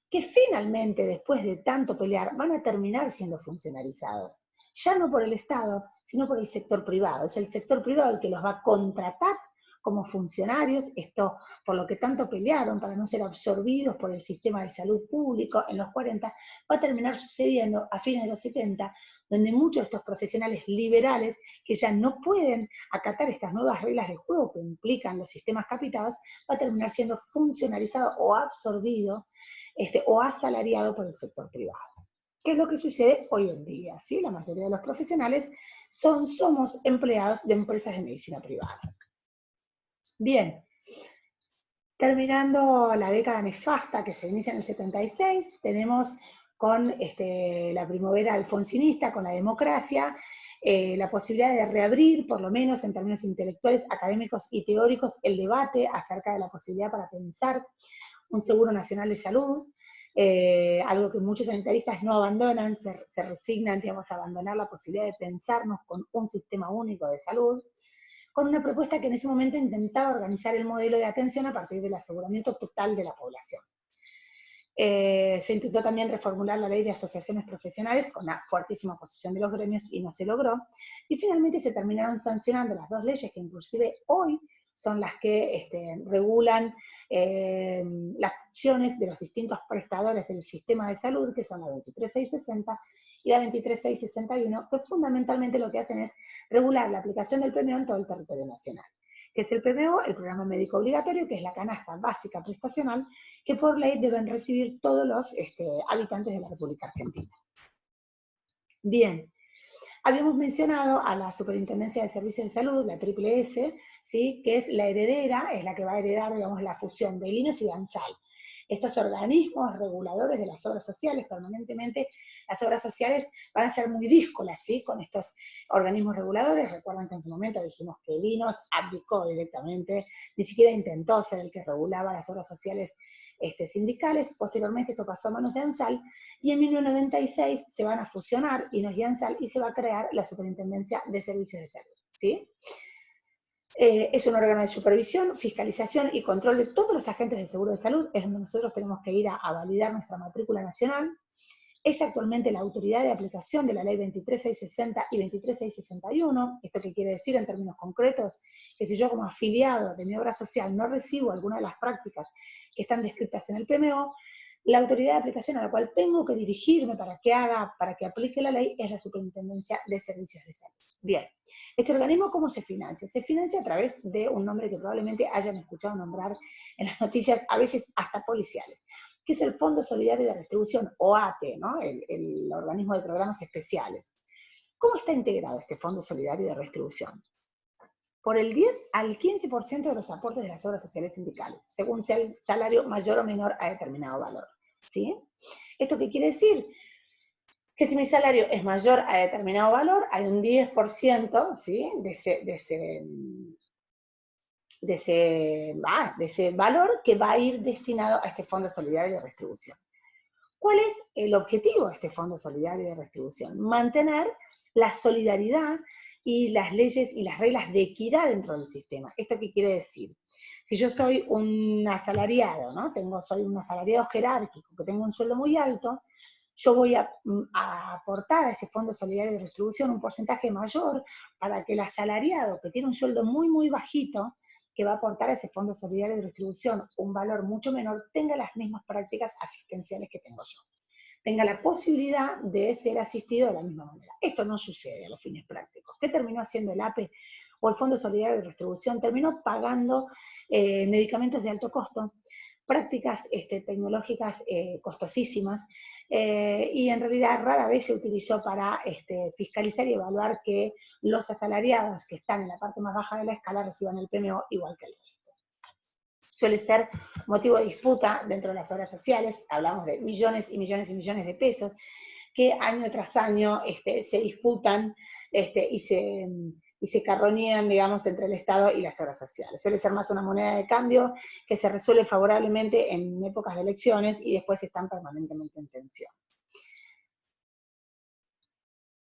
que finalmente, después de tanto pelear, van a terminar siendo funcionarizados. Ya no por el Estado, sino por el sector privado. Es el sector privado el que los va a contratar como funcionarios, esto por lo que tanto pelearon para no ser absorbidos por el sistema de salud público en los 40, va a terminar sucediendo a fines de los 70, donde muchos de estos profesionales liberales, que ya no pueden acatar estas nuevas reglas de juego que implican los sistemas capitados, va a terminar siendo funcionarizado o absorbido o asalariado por el sector privado. ¿Qué es lo que sucede hoy en día? ¿Sí? La mayoría de los profesionales somos empleados de empresas de medicina privada. Bien, terminando la década nefasta que se inicia en el 76, tenemos con la primavera alfonsinista, con la democracia, la posibilidad de reabrir, por lo menos en términos intelectuales, académicos y teóricos, el debate acerca de la posibilidad para pensar un seguro nacional de salud, algo que muchos sanitaristas no abandonan, se resignan, digamos, a abandonar la posibilidad de pensarnos con un sistema único de salud, con una propuesta que en ese momento intentaba organizar el modelo de atención a partir del aseguramiento total de la población. Se intentó también reformular la ley de asociaciones profesionales con la fuertísima oposición de los gremios y no se logró, y finalmente se terminaron sancionando las dos leyes que inclusive hoy son las que regulan las funciones de los distintos prestadores del sistema de salud, que son la 23660 y la 23661, que fundamentalmente lo que hacen es regular la aplicación del PMO en todo el territorio nacional, que es el PMO, el programa médico obligatorio, que es la canasta básica prestacional, que por ley deben recibir todos los habitantes de la República Argentina. Bien, habíamos mencionado a la Superintendencia de Servicios de Salud, la SSS, ¿sí? Que es la heredera, es la que va a heredar, digamos, la fusión de INOS y de ANSAI. Estos organismos reguladores de las obras sociales, permanentemente las obras sociales van a ser muy díscolas, ¿sí? Con estos organismos reguladores. Recuerdan que en su momento dijimos que el INOS abdicó directamente, ni siquiera intentó ser el que regulaba las obras sociales sindicales. Posteriormente esto pasó a manos de ANSAI, y en 1996 se van a fusionar INOS y ANSAI y se va a crear la Superintendencia de Servicios de Salud, ¿sí? Es un órgano de supervisión, fiscalización y control de todos los agentes del seguro de salud, es donde nosotros tenemos que ir a validar nuestra matrícula nacional. Es actualmente la autoridad de aplicación de la ley 23660 y 23661. ¿Esto qué quiere decir en términos concretos? Que si yo como afiliado de mi obra social no recibo alguna de las prácticas que están descritas en el PMO, la autoridad de aplicación a la cual tengo que dirigirme para que aplique la ley es la Superintendencia de Servicios de Salud. Bien, ¿este organismo cómo se financia? Se financia a través de un nombre que probablemente hayan escuchado nombrar en las noticias, a veces hasta policiales, que es el Fondo Solidario de Retribución, o ATE, ¿no? el organismo de programas especiales. ¿Cómo está integrado este Fondo Solidario de Retribución? Por el 10 al 15% de los aportes de las obras sociales sindicales, según sea el salario mayor o menor a determinado valor, ¿sí? ¿Esto qué quiere decir? Que si mi salario es mayor a determinado valor, hay un 10%, ¿sí? de ese valor que va a ir destinado a este Fondo Solidario de Retribución. ¿Cuál es el objetivo de este Fondo Solidario de Retribución? Mantener la solidaridad y las leyes y las reglas de equidad dentro del sistema. ¿Esto qué quiere decir? Si yo soy un asalariado, ¿no? Soy un asalariado jerárquico, que tengo un sueldo muy alto, yo voy a aportar a ese Fondo Solidario de Retribución un porcentaje mayor para que el asalariado, que tiene un sueldo muy, muy bajito, que va a aportar a ese Fondo Solidario de Distribución un valor mucho menor, tenga las mismas prácticas asistenciales que tengo yo. Tenga la posibilidad de ser asistido de la misma manera. Esto no sucede a los fines prácticos. ¿Qué terminó haciendo el APE o el Fondo Solidario de Distribución? Terminó pagando medicamentos de alto costo, prácticas tecnológicas costosísimas, y en realidad rara vez se utilizó para fiscalizar y evaluar que los asalariados que están en la parte más baja de la escala reciban el PMO igual que el resto. Suele ser motivo de disputa dentro de las obras sociales, hablamos de millones y millones y millones de pesos, que año tras año se disputan y se carroñean, digamos, entre el Estado y las obras sociales. Suele ser más una moneda de cambio que se resuelve favorablemente en épocas de elecciones y después están permanentemente en tensión.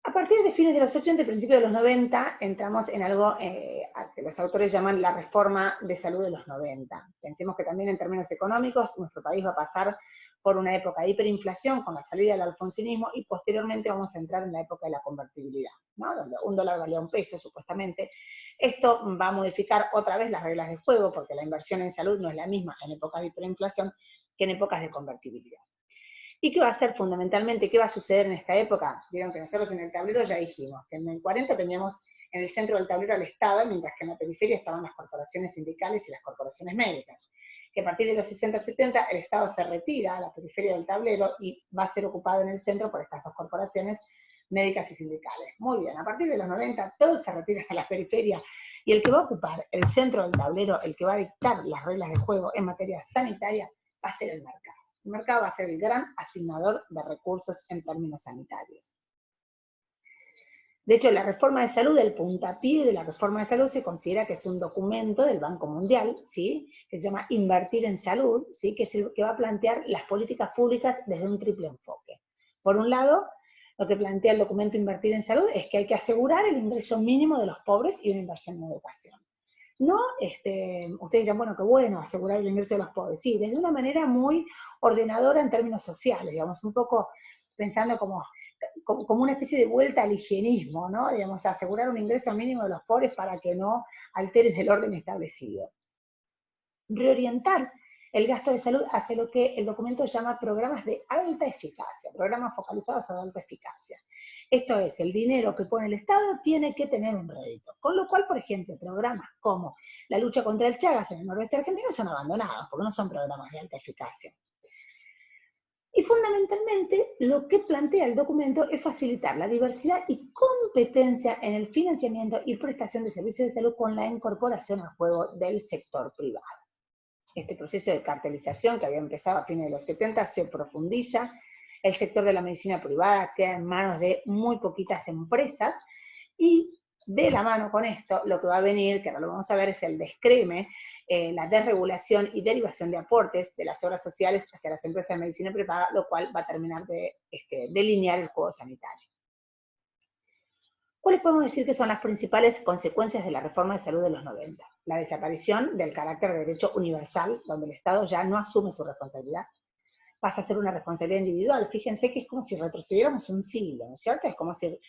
A partir de fines de los 80 y principios de los 90, entramos en algo que los autores llaman la reforma de salud de los 90. Pensemos que también en términos económicos, nuestro país va a pasar por una época de hiperinflación con la salida del alfonsinismo y posteriormente vamos a entrar en la época de la convertibilidad, ¿no? Donde $1 valía $1 supuestamente. Esto va a modificar otra vez las reglas de juego porque la inversión en salud no es la misma en épocas de hiperinflación que en épocas de convertibilidad. ¿Y qué va a ser fundamentalmente? ¿Qué va a suceder en esta época? Vieron que nosotros en el tablero ya dijimos que en el 40 teníamos en el centro del tablero al Estado, mientras que en la periferia estaban las corporaciones sindicales y las corporaciones médicas. Que a partir de los 60-70 el Estado se retira a la periferia del tablero y va a ser ocupado en el centro por estas dos corporaciones médicas y sindicales. Muy bien, a partir de los 90 todos se retiran a la periferia y el que va a ocupar el centro del tablero, el que va a dictar las reglas de juego en materia sanitaria, va a ser el mercado. El mercado va a ser el gran asignador de recursos en términos sanitarios. De hecho, la reforma de salud, el puntapié de la reforma de salud se considera que es un documento del Banco Mundial, ¿sí? Que se llama Invertir en Salud, ¿sí? Que es el que va a plantear las políticas públicas desde un triple enfoque. Por un lado, lo que plantea el documento Invertir en Salud es que hay que asegurar el ingreso mínimo de los pobres y una inversión en educación. No, ustedes dirán, bueno, qué bueno, asegurar el ingreso de los pobres. Sí, desde una manera muy ordenadora en términos sociales, digamos, un poco pensando como una especie de vuelta al higienismo, ¿no? Digamos, asegurar un ingreso mínimo de los pobres para que no alteren el orden establecido. Reorientar el gasto de salud hacia lo que el documento llama programas de alta eficacia, programas focalizados a alta eficacia. Esto es, el dinero que pone el Estado tiene que tener un rédito. Con lo cual, por ejemplo, programas como la lucha contra el Chagas en el noroeste argentino son abandonados, porque no son programas de alta eficacia. Y fundamentalmente lo que plantea el documento es facilitar la diversidad y competencia en el financiamiento y prestación de servicios de salud con la incorporación al juego del sector privado. Este proceso de cartelización que había empezado a fines de los 70 se profundiza, el sector de la medicina privada queda en manos de muy poquitas empresas y de la mano con esto lo que va a venir, que ahora lo vamos a ver, es el descreme, la desregulación y derivación de aportes de las obras sociales hacia las empresas de medicina privada, lo cual va a terminar de delinear el juego sanitario. ¿Cuáles podemos decir que son las principales consecuencias de la reforma de salud de los 90? La desaparición del carácter de derecho universal, donde el Estado ya no asume su responsabilidad, pasa a ser una responsabilidad individual. Fíjense que es como si retrocediéramos un siglo, ¿no es cierto? Es como si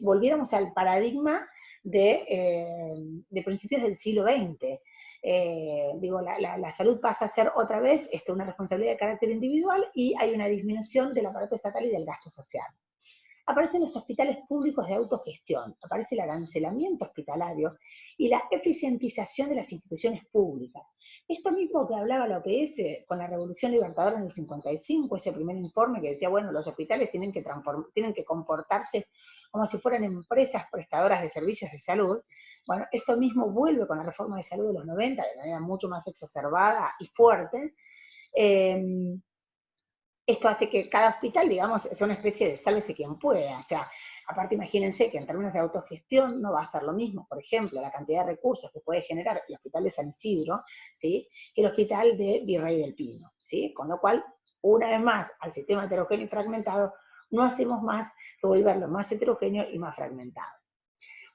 volviéramos al paradigma de principios del siglo XX. La salud pasa a ser otra vez una responsabilidad de carácter individual y hay una disminución del aparato estatal y del gasto social. Aparecen los hospitales públicos de autogestión, aparece el arancelamiento hospitalario y la eficientización de las instituciones públicas. Esto mismo que hablaba la OPS con la Revolución Libertadora en el 55, ese primer informe que decía, bueno, los hospitales tienen que comportarse como si fueran empresas prestadoras de servicios de salud. Bueno, esto mismo vuelve con la reforma de salud de los 90 de manera mucho más exacerbada y fuerte. Esto hace que cada hospital, digamos, sea una especie de sálvese quien pueda. O sea, aparte imagínense que en términos de autogestión no va a ser lo mismo, por ejemplo, la cantidad de recursos que puede generar el hospital de San Isidro, ¿sí?, que el hospital de Virrey del Pino, ¿sí? Con lo cual, una vez más, al sistema heterogéneo y fragmentado, no hacemos más que volverlo más heterogéneo y más fragmentado.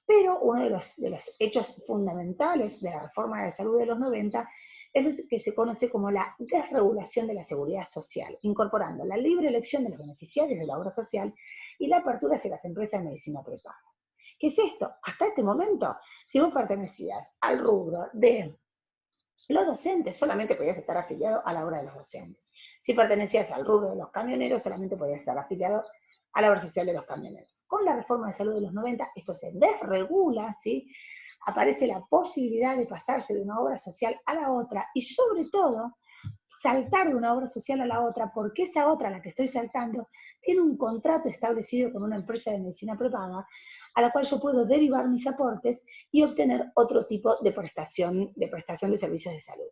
Pero uno de los hechos fundamentales de la reforma de salud de los 90 es lo que se conoce como la desregulación de la seguridad social, incorporando la libre elección de los beneficiarios de la obra social y la apertura hacia las empresas de medicina prepaga. ¿Qué es esto? Hasta este momento, si vos pertenecías al rubro de los docentes, solamente podías estar afiliado a la obra de los docentes. Si pertenecías al rubro de los camioneros, solamente podías estar afiliado a la obra social de los camioneros. Con la reforma de salud de los 90, esto se desregula, ¿sí? Aparece la posibilidad de pasarse de una obra social a la otra y sobre todo saltar de una obra social a la otra, porque esa otra a la que estoy saltando tiene un contrato establecido con una empresa de medicina prepaga a la cual yo puedo derivar mis aportes y obtener otro tipo de prestación de servicios de salud.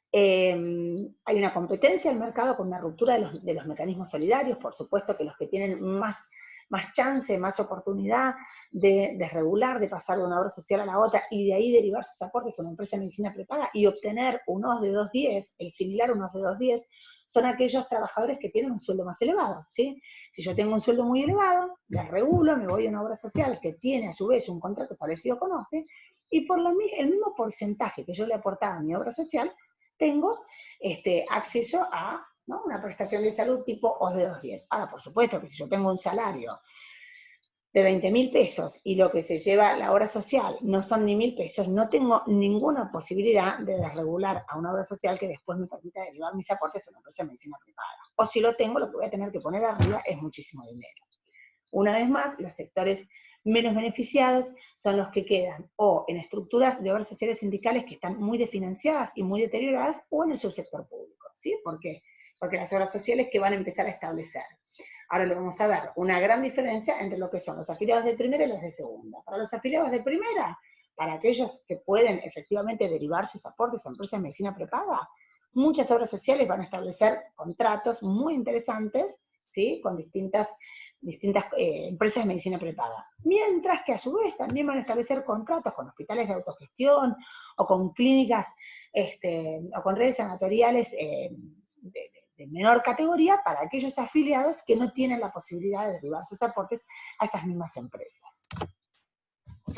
Hay una competencia en el mercado con una ruptura de los mecanismos solidarios, por supuesto que los que tienen más chance, más oportunidad de regular, de pasar de una obra social a la otra y de ahí derivar sus aportes a una empresa de medicina prepaga y obtener un OS de 210, el similar a un OS de 210, son aquellos trabajadores que tienen un sueldo más elevado, ¿sí? Si yo tengo un sueldo muy elevado, desregulo, me voy a una obra social que tiene a su vez un contrato establecido con OSDE, y por el mismo porcentaje que yo le aportaba a mi obra social, tengo acceso a, ¿no?, una prestación de salud tipo OSDE 210. Ahora, por supuesto que si yo tengo un salario de 20.000 pesos y lo que se lleva la obra social no son ni 1.000 pesos, no tengo ninguna posibilidad de desregular a una obra social que después me permita derivar mis aportes a una empresa de medicina privada. O si lo tengo, lo que voy a tener que poner arriba es muchísimo dinero. Una vez más, los sectores menos beneficiados son los que quedan o en estructuras de obras sociales sindicales que están muy desfinanciadas y muy deterioradas, o en el subsector público, ¿sí? ¿Por qué? Porque las obras sociales que van a empezar a establecer. Ahora le vamos a ver una gran diferencia entre lo que son los afiliados de primera y los de segunda. Para los afiliados de primera, para aquellos que pueden efectivamente derivar sus aportes a empresas de medicina prepaga, muchas obras sociales van a establecer contratos muy interesantes, ¿sí?, con distintas distintas empresas de medicina prepaga. Mientras que a su vez también van a establecer contratos con hospitales de autogestión o con clínicas o con redes sanatoriales de menor categoría para aquellos afiliados que no tienen la posibilidad de derivar sus aportes a estas mismas empresas.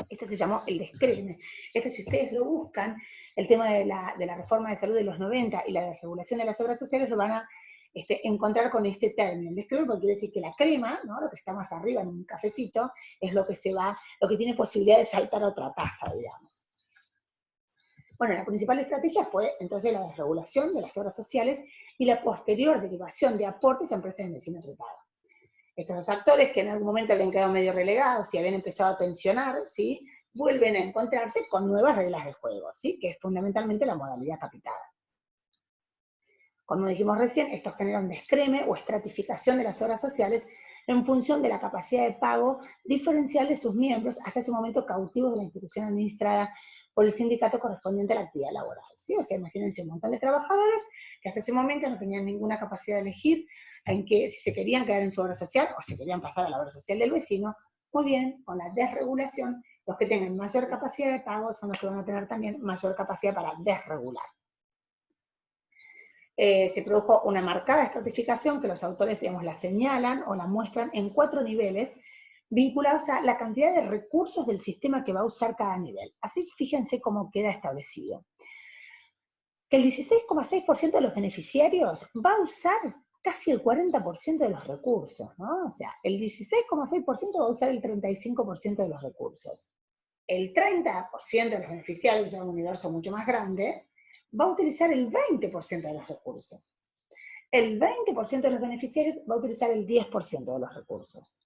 Esto se llamó el descreme. Esto, si ustedes lo buscan, el tema de la reforma de salud de los 90 y la desregulación de las obras sociales lo van a encontrar con este término. El descreme porque quiere decir que la crema, ¿no?, lo que está más arriba en un cafecito, es lo que lo que tiene posibilidad de saltar a otra taza, digamos. Bueno, la principal estrategia fue entonces la desregulación de las obras sociales y la posterior derivación de aportes a empresas de medicina prepaga. Estos dos actores, que en algún momento habían quedado medio relegados y habían empezado a tensionar, ¿sí?, vuelven a encontrarse con nuevas reglas de juego, ¿sí?, que es fundamentalmente la modalidad capitada. Como dijimos recién, esto genera un descreme o estratificación de las obras sociales en función de la capacidad de pago diferencial de sus miembros, hasta ese momento cautivos de la institución administrada por el sindicato correspondiente a la actividad laboral, ¿sí? O sea, imagínense un montón de trabajadores que hasta ese momento no tenían ninguna capacidad de elegir en que si se querían quedar en su obra social o si querían pasar a la obra social del vecino. Muy bien, con la desregulación, los que tengan mayor capacidad de pago son los que van a tener también mayor capacidad para desregular. Se produjo una marcada estratificación que los autores, digamos, la señalan o la muestran en 4 niveles, vinculados a la cantidad de recursos del sistema que va a usar cada nivel. Así que fíjense cómo queda establecido. El 16,6% de los beneficiarios va a usar casi el 40% de los recursos, ¿no? O sea, el 16,6% va a usar el 35% de los recursos. El 30% de los beneficiarios, ya un universo mucho más grande, va a utilizar el 20% de los recursos. El 20% de los beneficiarios va a utilizar el 10% de los recursos.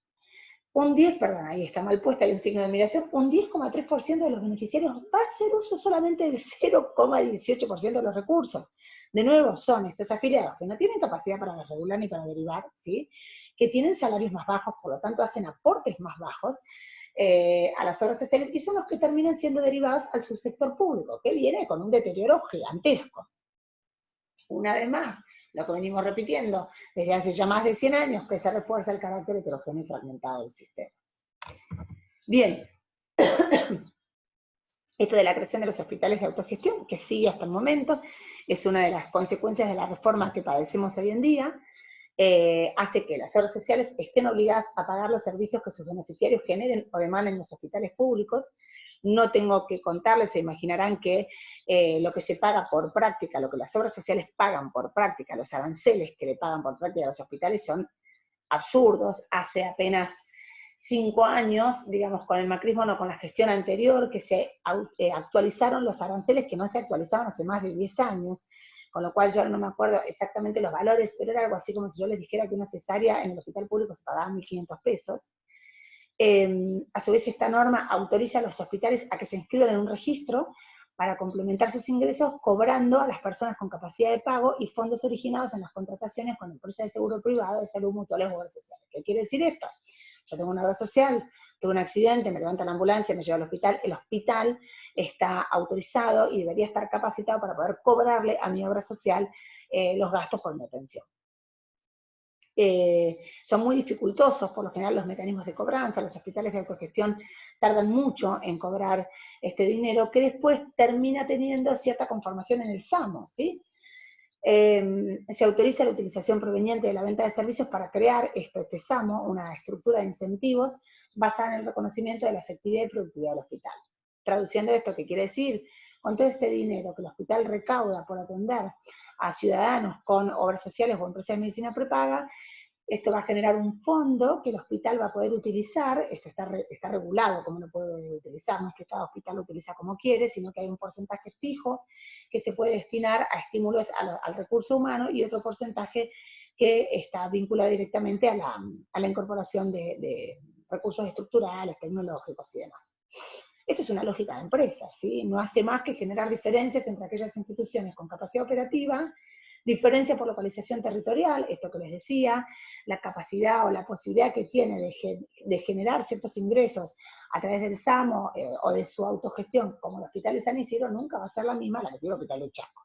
Perdón, ahí está mal puesto, hay un signo de admiración, un 10,3% de los beneficiarios va a hacer uso solamente del 0,18% de los recursos. De nuevo, son estos afiliados que no tienen capacidad para desregular ni para derivar, ¿sí?, que tienen salarios más bajos, por lo tanto hacen aportes más bajos a las obras sociales, y son los que terminan siendo derivados al subsector público, que viene con un deterioro gigantesco. Una vez más, lo que venimos repitiendo desde hace ya más de 100 años, que se refuerza el carácter heterogéneo y fragmentado del sistema. Bien, esto de la creación de los hospitales de autogestión, que sigue hasta el momento, es una de las consecuencias de la reforma que padecemos hoy en día, hace que las obras sociales estén obligadas a pagar los servicios que sus beneficiarios generen o demanden en los hospitales públicos. No tengo que contarles, se imaginarán que lo que se paga por práctica, lo que las obras sociales pagan por práctica, los aranceles que le pagan por práctica a los hospitales son absurdos. Hace apenas 5 años, digamos, con el macrismo, no con la gestión anterior, que se actualizaron los aranceles que no se actualizaban hace más de 10 años, con lo cual yo no me acuerdo exactamente los valores, pero era algo así como si yo les dijera que una cesárea en el hospital público se pagaba 1.500 pesos. A su vez, esta norma autoriza a los hospitales a que se inscriban en un registro para complementar sus ingresos, cobrando a las personas con capacidad de pago y fondos originados en las contrataciones con empresas de seguro privado, de salud, mutuales o obras sociales. ¿Qué quiere decir esto? Yo tengo una obra social, tuve un accidente, me levanta la ambulancia, me lleva al hospital, el hospital está autorizado y debería estar capacitado para poder cobrarle a mi obra social los gastos por mi atención. Son muy dificultosos, por lo general, los mecanismos de cobranza, los hospitales de autogestión tardan mucho en cobrar este dinero, que después termina teniendo cierta conformación en el SAMO, ¿sí? Se autoriza la utilización proveniente de la venta de servicios para crear este SAMO, una estructura de incentivos basada en el reconocimiento de la efectividad y productividad del hospital. Traduciendo esto, ¿qué quiere decir? Con todo este dinero que el hospital recauda por atender a ciudadanos con obras sociales o empresas de medicina prepaga, esto va a generar un fondo que el hospital va a poder utilizar. Esto está regulado cómo lo puede utilizar, no es que cada hospital lo utiliza como quiere, sino que hay un porcentaje fijo que se puede destinar a estímulos al recurso humano y otro porcentaje que está vinculado directamente a la incorporación de recursos estructurales, tecnológicos y demás. Esto es una lógica de empresa, ¿sí? No hace más que generar diferencias entre aquellas instituciones con capacidad operativa, diferencia por localización territorial, esto que les decía, la capacidad o la posibilidad que tiene de generar ciertos ingresos a través del SAMO o de su autogestión, como el Hospital de San Isidro, nunca va a ser la misma la que tiene el Hospital de Chaco.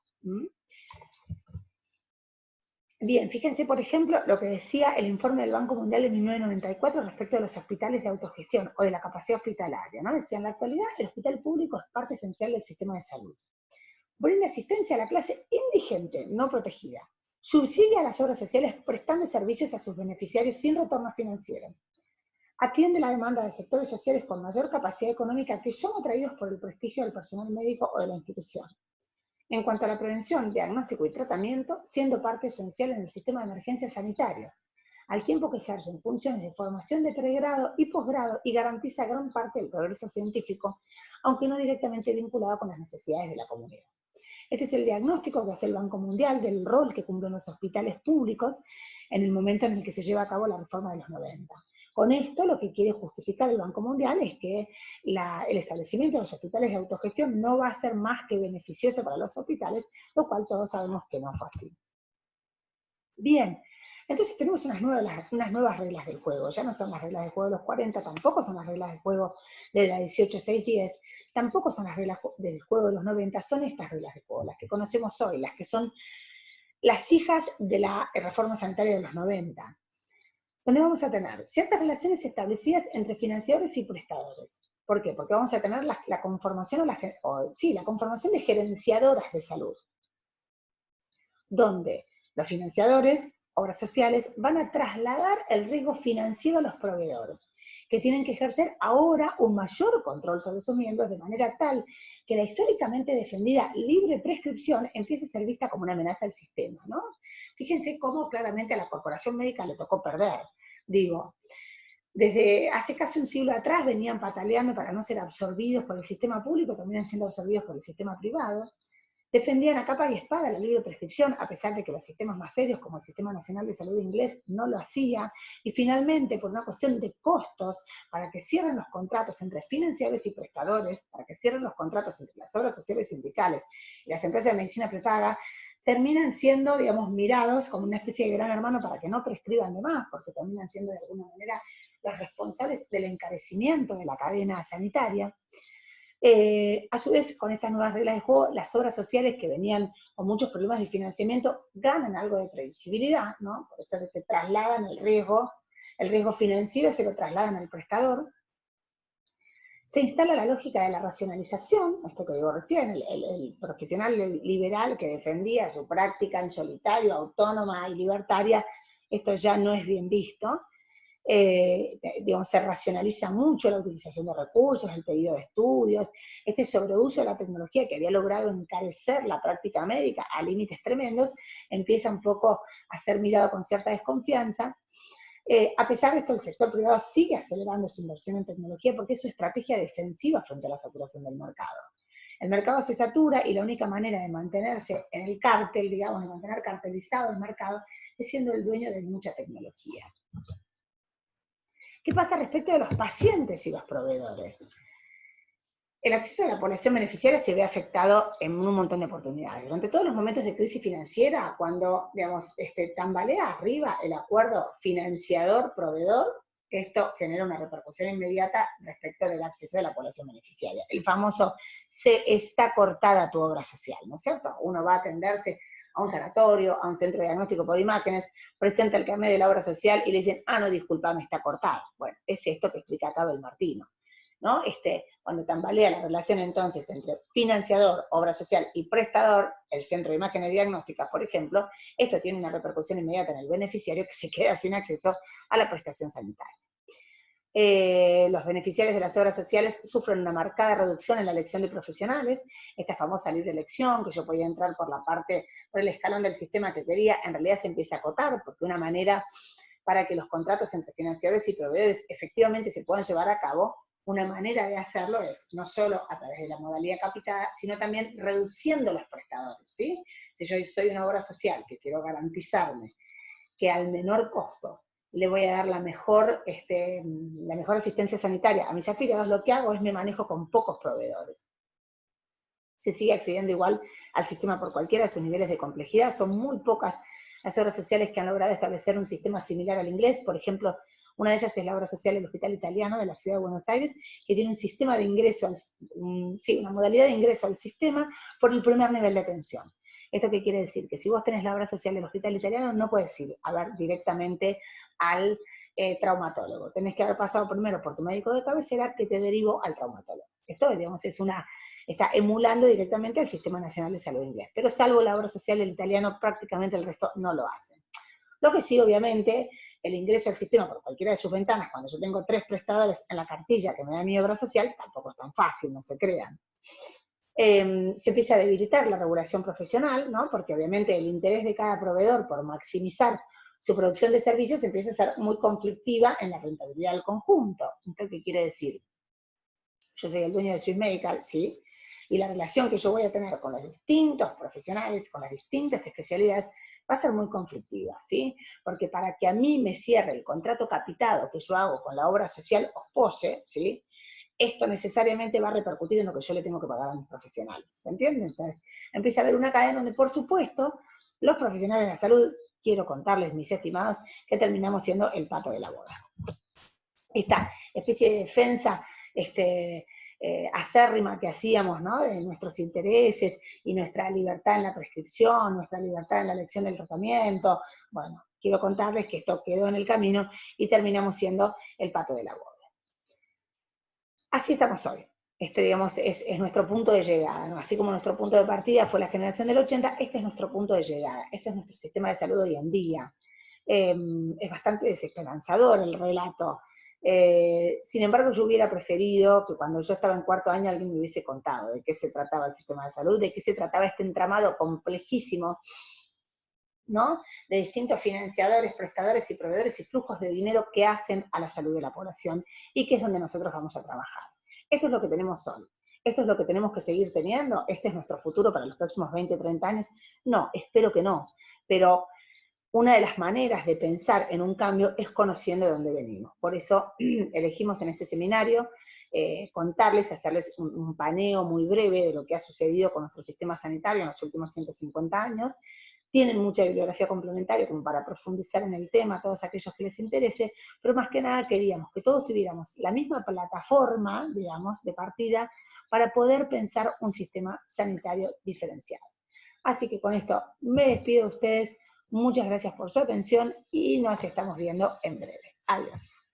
Bien, fíjense, por ejemplo, lo que decía el informe del Banco Mundial de 1994 respecto de los hospitales de autogestión o de la capacidad hospitalaria, ¿no? Decía, en la actualidad el hospital público es parte esencial del sistema de salud. Brinda asistencia a la clase indigente, no protegida. Subsidia a las obras sociales prestando servicios a sus beneficiarios sin retorno financiero. Atiende la demanda de sectores sociales con mayor capacidad económica que son atraídos por el prestigio del personal médico o de la institución. En cuanto a la prevención, diagnóstico y tratamiento, siendo parte esencial en el sistema de emergencias sanitarias, al tiempo que ejercen funciones de formación de pregrado y posgrado y garantiza gran parte del progreso científico, aunque no directamente vinculado con las necesidades de la comunidad. Este es el diagnóstico que hace el Banco Mundial del rol que cumplen los hospitales públicos en el momento en el que se lleva a cabo la reforma de los 90. Con esto lo que quiere justificar el Banco Mundial es que el establecimiento de los hospitales de autogestión no va a ser más que beneficioso para los hospitales, lo cual todos sabemos que no fue así. Bien, entonces tenemos unas nuevas reglas del juego. Ya no son las reglas del juego de los 40, tampoco son las reglas del juego de la 18.610, tampoco son las reglas del juego de los 90, son estas reglas de juego, las que conocemos hoy, las que son las hijas de la reforma sanitaria de los 90, donde vamos a tener ciertas relaciones establecidas entre financiadores y prestadores. ¿Por qué? Porque vamos a tener la conformación, la conformación de gerenciadoras de salud, donde los financiadores, obras sociales, van a trasladar el riesgo financiero a los proveedores, que tienen que ejercer ahora un mayor control sobre sus miembros, de manera tal que la históricamente defendida libre prescripción empiece a ser vista como una amenaza al sistema, ¿no? Fíjense cómo claramente a la corporación médica le tocó perder. Digo, desde hace casi un siglo atrás venían pataleando para no ser absorbidos por el sistema público, terminan siendo absorbidos por el sistema privado. Defendían a capa y espada la libre prescripción, a pesar de que los sistemas más serios, como el Sistema Nacional de Salud inglés, no lo hacía. Y finalmente, por una cuestión de costos, para que cierren los contratos entre financiadores y prestadores, para que cierren los contratos entre las obras sociales y sindicales y las empresas de medicina prepaga, terminan siendo, digamos, mirados como una especie de gran hermano para que no prescriban de más, porque terminan siendo de alguna manera los responsables del encarecimiento de la cadena sanitaria. A su vez, con estas nuevas reglas de juego, las obras sociales que venían con muchos problemas de financiamiento ganan algo de previsibilidad, ¿no? Por esto que te trasladan el riesgo financiero se lo trasladan al prestador. Se instala la lógica de la racionalización, esto que digo recién, el profesional liberal que defendía su práctica en solitario, autónoma y libertaria, esto ya no es bien visto. Digamos, se racionaliza mucho la utilización de recursos, el pedido de estudios, este sobreuso de la tecnología que había logrado encarecer la práctica médica a límites tremendos, empieza un poco a ser mirado con cierta desconfianza. A pesar de esto, el sector privado sigue acelerando su inversión en tecnología porque es su estrategia defensiva frente a la saturación del mercado. El mercado se satura y la única manera de mantenerse en el cártel, digamos, de mantener cartelizado el mercado, es siendo el dueño de mucha tecnología. ¿Qué pasa respecto de los pacientes y los proveedores? El acceso de la población beneficiaria se ve afectado en un montón de oportunidades. Durante todos los momentos de crisis financiera, cuando, digamos, tambalea arriba el acuerdo financiador-proveedor, esto genera una repercusión inmediata respecto del acceso de la población beneficiaria. El famoso se está cortada tu obra social, ¿no es cierto? Uno va a atenderse a un sanatorio, a un centro de diagnóstico por imágenes, presenta el carnet de la obra social y le dicen, no, disculpame, está cortada. Bueno, es esto que explica acá Belmartino, ¿no? Cuando tambalea la relación entonces entre financiador, obra social y prestador, el centro de imágenes diagnósticas, por ejemplo, esto tiene una repercusión inmediata en el beneficiario que se queda sin acceso a la prestación sanitaria. Los beneficiarios de las obras sociales sufren una marcada reducción en la elección de profesionales, esta famosa libre elección, que yo podía entrar por el escalón del sistema que quería, en realidad se empieza a acotar, porque una manera para que los contratos entre financiadores y proveedores efectivamente se puedan llevar a cabo, una manera de hacerlo es no solo a través de la modalidad capitada, sino también reduciendo los prestadores, ¿sí? Si yo soy una obra social que quiero garantizarme que al menor costo le voy a dar la mejor asistencia sanitaria a mis afiliados, lo que hago es me manejo con pocos proveedores. Se sigue accediendo igual al sistema por cualquiera de sus niveles de complejidad, son muy pocas las obras sociales que han logrado establecer un sistema similar al inglés. Por ejemplo, una de ellas es la obra social del Hospital Italiano de la Ciudad de Buenos Aires, que tiene un sistema de ingreso, una modalidad de ingreso al sistema por el primer nivel de atención. ¿Esto qué quiere decir? Que si vos tenés la obra social del Hospital Italiano, no puedes ir a ver directamente al traumatólogo. Tenés que haber pasado primero por tu médico de cabecera que te derivó al traumatólogo. Esto, digamos, está emulando directamente el Sistema Nacional de Salud inglés. Pero salvo la obra social del italiano, prácticamente el resto no lo hacen. Lo que sí, obviamente, el ingreso al sistema por cualquiera de sus ventanas, cuando yo tengo 3 prestadores en la cartilla que me da mi obra social, tampoco es tan fácil, no se crean. Se empieza a debilitar la regulación profesional, ¿no? Porque obviamente el interés de cada proveedor por maximizar su producción de servicios empieza a ser muy conflictiva en la rentabilidad del conjunto. Entonces, ¿qué quiere decir? Yo soy el dueño de Swiss Medical, ¿sí? Y la relación que yo voy a tener con los distintos profesionales, con las distintas especialidades, va a ser muy conflictiva, ¿sí? Porque para que a mí me cierre el contrato capitado que yo hago con la obra social OSPOSE, ¿sí? Esto necesariamente va a repercutir en lo que yo le tengo que pagar a mis profesionales, ¿se entiende? Entonces, empieza a haber una cadena donde, por supuesto, los profesionales de la salud, quiero contarles, mis estimados, que terminamos siendo el pato de la boda. Esta especie de defensa acérrima que hacíamos, ¿no? De nuestros intereses y nuestra libertad en la prescripción, nuestra libertad en la elección del tratamiento. Bueno, quiero contarles que esto quedó en el camino y terminamos siendo el pato de la boda. Así estamos hoy. Digamos, es nuestro punto de llegada, ¿no? Así como nuestro punto de partida fue la generación del 80, este es nuestro punto de llegada. Este es nuestro sistema de salud hoy en día. Es bastante desesperanzador el relato. Sin embargo, yo hubiera preferido que cuando yo estaba en 4º año alguien me hubiese contado de qué se trataba el sistema de salud, de qué se trataba este entramado complejísimo, ¿no? De distintos financiadores, prestadores y proveedores y flujos de dinero que hacen a la salud de la población y que es donde nosotros vamos a trabajar. Esto es lo que tenemos hoy. ¿Esto es lo que tenemos que seguir teniendo? ¿Este es nuestro futuro para los próximos 20, 30 años? No, espero que no. Pero una de las maneras de pensar en un cambio es conociendo de dónde venimos. Por eso elegimos en este seminario contarles, hacerles un paneo muy breve de lo que ha sucedido con nuestro sistema sanitario en los últimos 150 años. Tienen mucha bibliografía complementaria como para profundizar en el tema a todos aquellos que les interese, pero más que nada queríamos que todos tuviéramos la misma plataforma, digamos, de partida para poder pensar un sistema sanitario diferenciado. Así que con esto me despido de ustedes. Muchas gracias por su atención y nos estamos viendo en breve. Adiós.